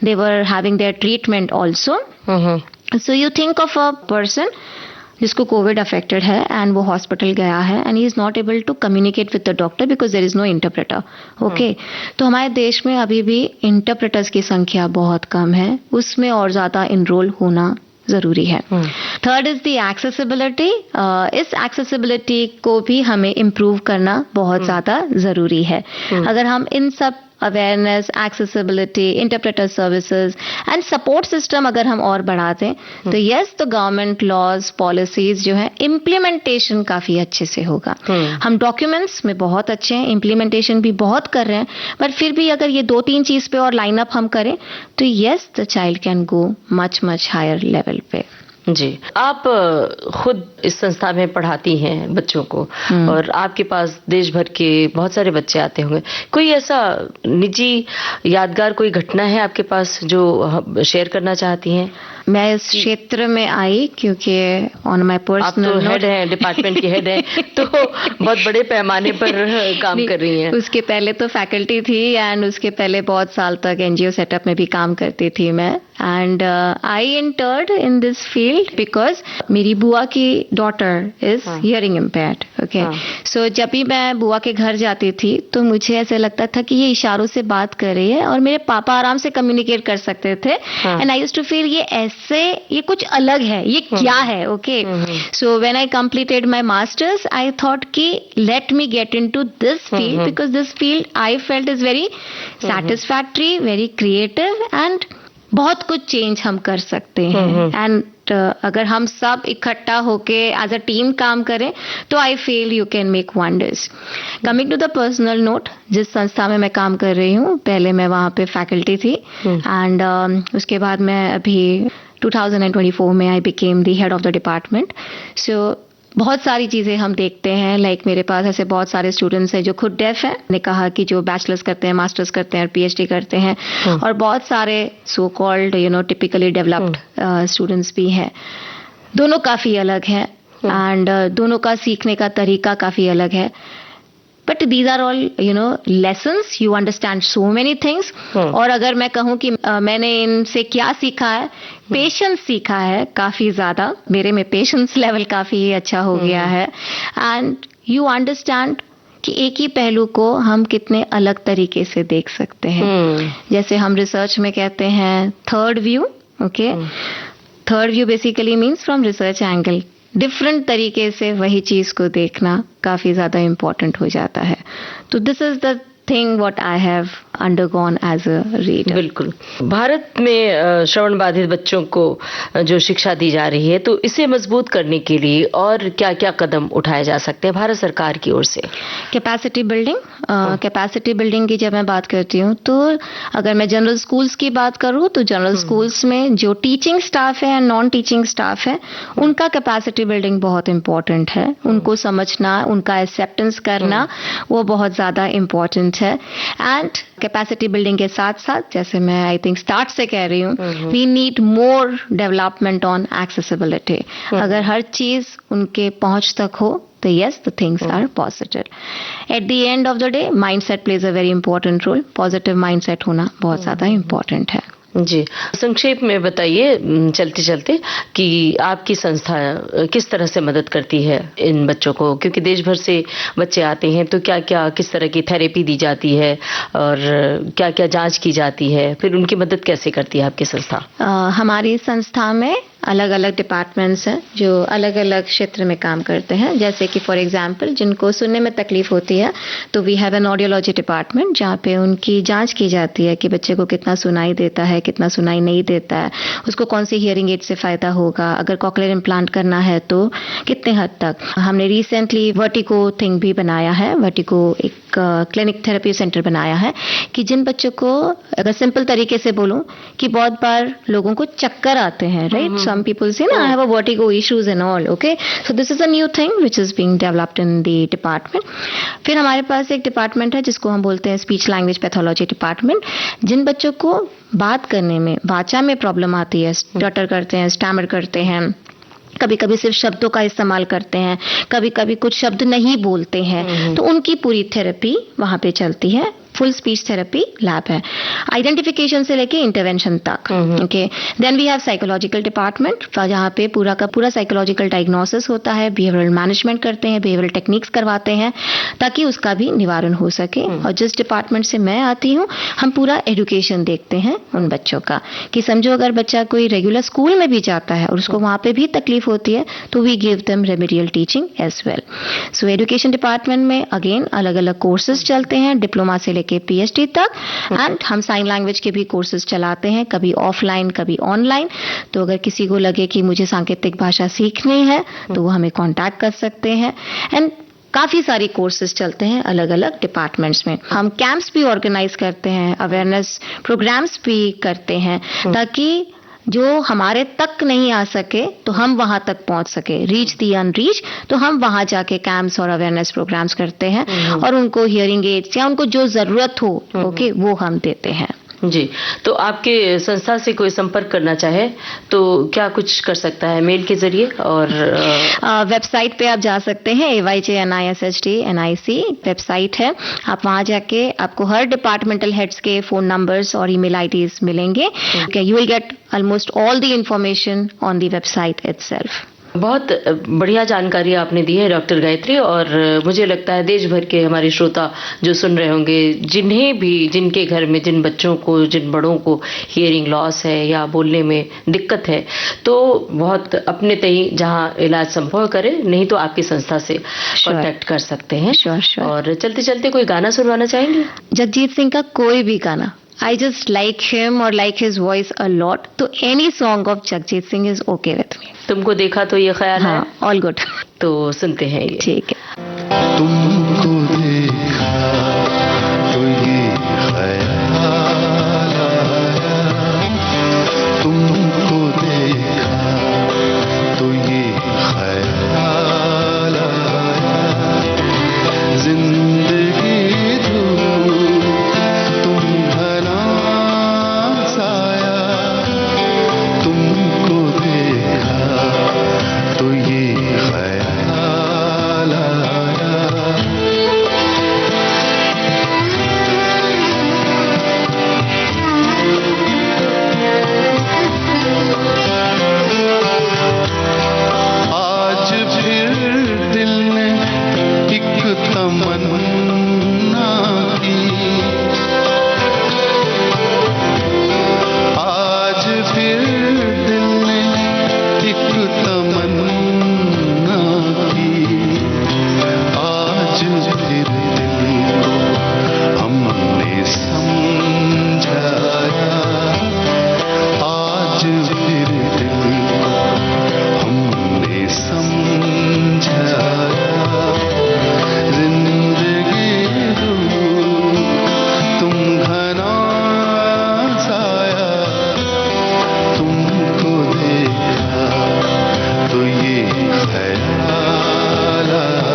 they were having their treatment also. So you think of a person जिसको कोविड अफेक्टेड है एंड वो हॉस्पिटल गया है and he is not able to communicate with the doctor because there is no interpreter. Okay, तो हमारे देश में अभी भी इंटरप्रेटर्स की संख्या बहुत कम है, उसमें और ज्यादा इनरोल होना जरूरी है। Third is the accessibility. इस एक्सेसिबिलिटी को भी हमें इम्प्रूव करना बहुत ज्यादा जरूरी है। अगर हम इन सब awareness, accessibility, interpreter services and support system अगर हम और बढ़ा दें तो यस, तो गवर्नमेंट लॉज पॉलिसीज जो है इम्प्लीमेंटेशन काफी अच्छे से होगा। हम डॉक्यूमेंट्स में बहुत अच्छे हैं, इम्प्लीमेंटेशन भी बहुत कर रहे हैं, पर फिर भी अगर ये 2-3 चीज पे और लाइन अप हम करें तो yes, the child can go much higher level पे। जी, आप खुद इस संस्था में पढ़ाती हैं बच्चों को और आपके पास देश भर के बहुत सारे बच्चे आते होंगे। कोई ऐसा निजी यादगार कोई घटना है आपके पास जो शेयर करना चाहती हैं? मैं इस क्षेत्र में आई क्योंकि ऑन माय आप तो पर्सनल हेड हैं, डिपार्टमेंट के हेड हैं, तो बहुत बड़े पैमाने पर काम कर रही हैं। उसके पहले तो फैकल्टी थी एंड उसके पहले बहुत साल तक एनजीओ सेटअप में भी काम करती थी मैं। And I entered in this field because मेरी बुआ की daughter is hearing impaired. Okay, so जब भी मैं बुआ के घर जाती थी तो मुझे ऐसे लगता था कि ये इशारों से बात कर रही है और मेरे पापा आराम से कम्युनिकेट कर सकते थे। And I used to feel ये कुछ अलग है, ये क्या है। Okay, so when I completed my masters I thought कि let me get into this field because this field I felt is very satisfactory, very creative and बहुत कुछ चेंज हम कर सकते हैं। एंड अगर हम सब इकट्ठा होके एज अ टीम काम करें तो I feel you can make wonders. Coming to the personal note, जिस संस्था में मैं काम कर रही हूँ, पहले मैं वहाँ पे फैकल्टी थी एंड उसके बाद मैं अभी 2024 में I became the head of the department. So बहुत सारी चीज़ें हम देखते हैं, लाइक मेरे पास ऐसे बहुत सारे स्टूडेंट्स हैं जो खुद डेफ हैं, ने कहा कि जो बैचलर्स करते हैं, मास्टर्स करते हैं और पीएचडी करते हैं, और बहुत सारे so called typically developed students भी हैं। दोनों काफ़ी अलग हैं एंड दोनों का सीखने का तरीका काफ़ी अलग है। But these are all lessons, you understand so many things. और अगर मैं कहूँ कि मैंने इनसे क्या सीखा है, पेशेंस सीखा है काफ़ी ज़्यादा। मेरे में पेशेंस लेवल काफ़ी अच्छा हो गया है एंड यू अंडरस्टैंड कि एक ही पहलू को हम कितने अलग तरीके से देख सकते हैं। जैसे हम रिसर्च में कहते हैं third view. Okay, third view basically means from research angle, different तरीके से वही चीज को देखना काफी ज्यादा इम्पोर्टेंट हो जाता है। तो this is the thing what I have undergone as a reader. बिल्कुल, भारत में श्रवण बाधित बच्चों को जो शिक्षा दी जा रही है, तो इसे मजबूत करने के लिए और क्या क्या कदम उठाए जा सकते हैं भारत सरकार की ओर से? कैपेसिटी बिल्डिंग, कैपेसिटी बिल्डिंग की जब मैं बात करती हूँ तो अगर मैं जनरल स्कूल्स की बात करूँ तो जनरल स्कूल्स में जो टीचिंग स्टाफ है एंड नॉन टीचिंग स्टाफ है, उनका कैपेसिटी बिल्डिंग बहुत इम्पोर्टेंट है। उनको समझना, उनका एक्सेप्टेंस करना, वो बहुत ज़्यादा इम्पोर्टेंट है। एंड कैपेसिटी बिल्डिंग के साथ साथ, जैसे मैं आई थिंक स्टार्ट से कह रही हूँ, we need more development on accessibility. अगर हर चीज उनके पहुंच तक हो तो yes, the things are positive. At the end of the day, mindset plays a very important role. Positive mindset होना बहुत ज़्यादा important है। जी, संक्षेप में बताइए चलते चलते कि आपकी संस्था किस तरह से मदद करती है इन बच्चों को, क्योंकि देश भर से बच्चे आते हैं, तो क्या क्या किस तरह की थेरेपी दी जाती है और क्या क्या जांच की जाती है, फिर उनकी मदद कैसे करती है आपकी संस्था? हमारी संस्था में अलग अलग डिपार्टमेंट्स हैं जो अलग अलग क्षेत्र में काम करते हैं। जैसे कि फॉर एग्जांपल जिनको सुनने में तकलीफ होती है तो we have an audiology department, जहाँ पे उनकी जांच की जाती है कि बच्चे को कितना सुनाई देता है, कितना सुनाई नहीं देता है, उसको कौन सी हियरिंग एड से फ़ायदा होगा, अगर कॉकलियर इम्प्लांट करना है तो कितने हद तक। हमने रिसेंटली वर्टिको थिंग भी बनाया है, वर्टिको एक क्लिनिक थेरेपी सेंटर बनाया है कि जिन बच्चों को, अगर सिंपल तरीके से बोलूं, कि बहुत बार लोगों को चक्कर आते हैं, राइट, सम पीपल से ना, आई have a vertigo issues and all. Okay, so this is a new thing which is being developed in the department. फिर हमारे पास एक डिपार्टमेंट है जिसको हम बोलते हैं स्पीच लैंग्वेज पैथोलॉजी डिपार्टमेंट। जिन बच्चों को बात करने में, वाचा में प्रॉब्लम आती है, स्टटर करते हैं, स्टैमर करते हैं, कभी कभी सिर्फ शब्दों का इस्तेमाल करते हैं, कभी कभी कुछ शब्द नहीं बोलते हैं, तो उनकी पूरी थेरेपी वहाँ पे चलती है। फुल स्पीच थेरेपी लैब है, आइडेंटिफिकेशन से लेके इंटरवेंशन तक। Okay, then we have psychological department, जहाँ पे पूरा का पूरा साइकोलॉजिकल डायग्नोसिस होता है, बिहेवियरल मैनेजमेंट करते हैं, बिहेवियरल टेक्निक्स करवाते हैं ताकि उसका भी निवारण हो सके। और जिस डिपार्टमेंट से मैं आती हूँ, हम पूरा एजुकेशन देखते हैं उन बच्चों का, कि समझो अगर बच्चा कोई रेगुलर स्कूल में भी जाता है और उसको वहाँ पे भी तकलीफ होती है तो we give them remedial teaching as well. So education department में अगेन अलग अलग कोर्सेज चलते हैं, डिप्लोमा से के पीएचडी तक, एंड हम साइन लैंग्वेज के भी कोर्सेज चलाते हैं, कभी ऑफलाइन कभी ऑनलाइन। तो अगर किसी को लगे कि मुझे सांकेतिक भाषा सीखनी है तो वो हमें कांटेक्ट कर सकते हैं। एंड काफ़ी सारी कोर्सेज चलते हैं अलग अलग डिपार्टमेंट्स में। हम कैंप्स भी ऑर्गेनाइज करते हैं, अवेयरनेस प्रोग्राम्स भी करते हैं, ताकि जो हमारे तक नहीं आ सके तो हम वहां तक पहुंच सके, रीच दी अनरीच, तो हम वहां जाके कैंप्स और अवेयरनेस प्रोग्राम्स करते हैं और उनको हियरिंग एड्स या उनको जो जरूरत हो ओके वो हम देते हैं। जी, तो आपके संस्था से कोई संपर्क करना चाहे तो क्या कुछ कर सकता है? मेल के जरिए और वेबसाइट पे आप जा सकते हैं, AYJNISHDNIC वेबसाइट है, आप वहां जाके आपको हर डिपार्टमेंटल हेड्स के फोन नंबर्स और ईमेल आईडीज मिलेंगे। You will get almost all the information on the website itself. बहुत बढ़िया जानकारी आपने दी है डॉक्टर गायत्री, और मुझे लगता है देश भर के हमारे श्रोता जो सुन रहे होंगे, जिन्हें भी, जिनके घर में जिन बच्चों को, जिन बड़ों को हियरिंग लॉस है या बोलने में दिक्कत है, तो बहुत अपने तई जहां इलाज संभव करें, नहीं तो आपकी संस्था से कांटेक्ट कर सकते हैं। श्योर। और चलते चलते कोई गाना सुनवाना चाहेंगे? जगजीत सिंह का कोई भी गाना, I just like him or like his voice a lot, तो any song of Jagjit Singh is okay with me। तुमको देखा तो ये ख्याल है? हाँ, all good। तो सुनते हैं ये। ठीक है। तुमको देखा तो ये ख्याल आया, तुमको देखा तो ये ख्याल आया, जिंदगी तुम घना साया, तुमको देखा तो ये ख्याल आया। आज फिर दिल ने एक तमन्ना की, आज फिर दिल ने एक तमन्ना की, आज फिर दिल को हमने समझाया, आज फिर दिल को हमने समझाया, जिंदगी तुम घना साया, तुमको देखा तो ये ख्याल आया।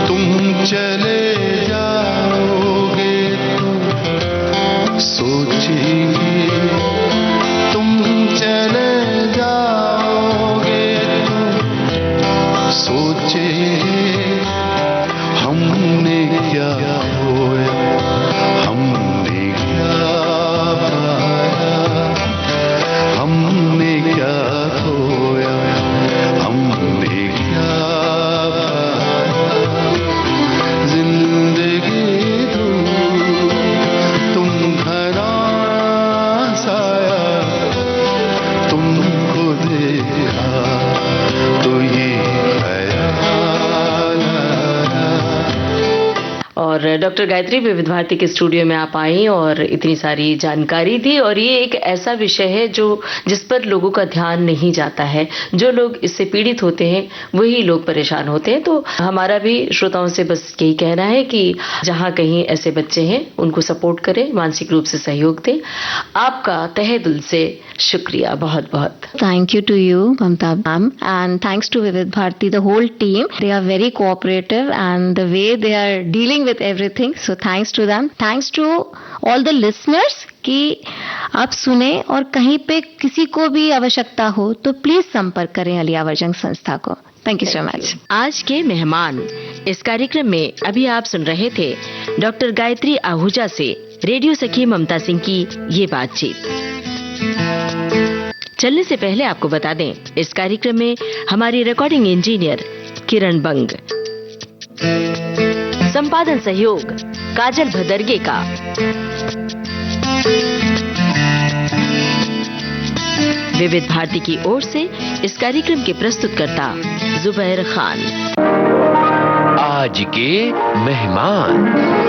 तुम चले जाओगे तो सोचेंगे, तुम चले जाओगे तो सोचेंगे, हमने क्या खोया, हमने क्या पाया, हमने क्या खोया, हमने क्या पाया, जिंदगी तुम घना साया, तुमको देखा तो ये ख्याल आया। और डॉक्टर गायत्री विविध भारती के स्टूडियो में आप आई और इतनी सारी जानकारी दी, और ये एक ऐसा विषय है जो जिस पर लोगों का ध्यान नहीं जाता है। जो लोग इससे पीड़ित होते हैं वही लोग परेशान होते हैं। तो हमारा भी श्रोताओं से बस यही कहना है कि जहां कहीं ऐसे बच्चे हैं उनको सपोर्ट करें, मानसिक रूप से सहयोग दें। आपका तहे दिल से शुक्रिया, बहुत बहुत। Thank you to you, Mamta ma'am, and thanks to Vivid Bharati, the whole team. They are very cooperative and the way they are dealing with everything. So thanks to them. Thanks to all the listeners कि आप सुने, और कहीं पे किसी को भी आवश्यकता हो तो प्लीज संपर्क करें अलियावर्जंग संस्था को। Thank you so much. आज के मेहमान इस कार्यक्रम में अभी आप सुन रहे थे डॉक्टर गायत्री आहूजा से रेडियो सखी ममता सिंह की ये बातचीत। चलने से पहले आपको बता दें, इस कार्यक्रम में हमारी रिकॉर्डिंग इंजीनियर किरण बंग, संपादन सहयोग काजल भदरगे का, विविध भारती की ओर से इस कार्यक्रम के प्रस्तुतकर्ता जुबैर खान। आज के मेहमान।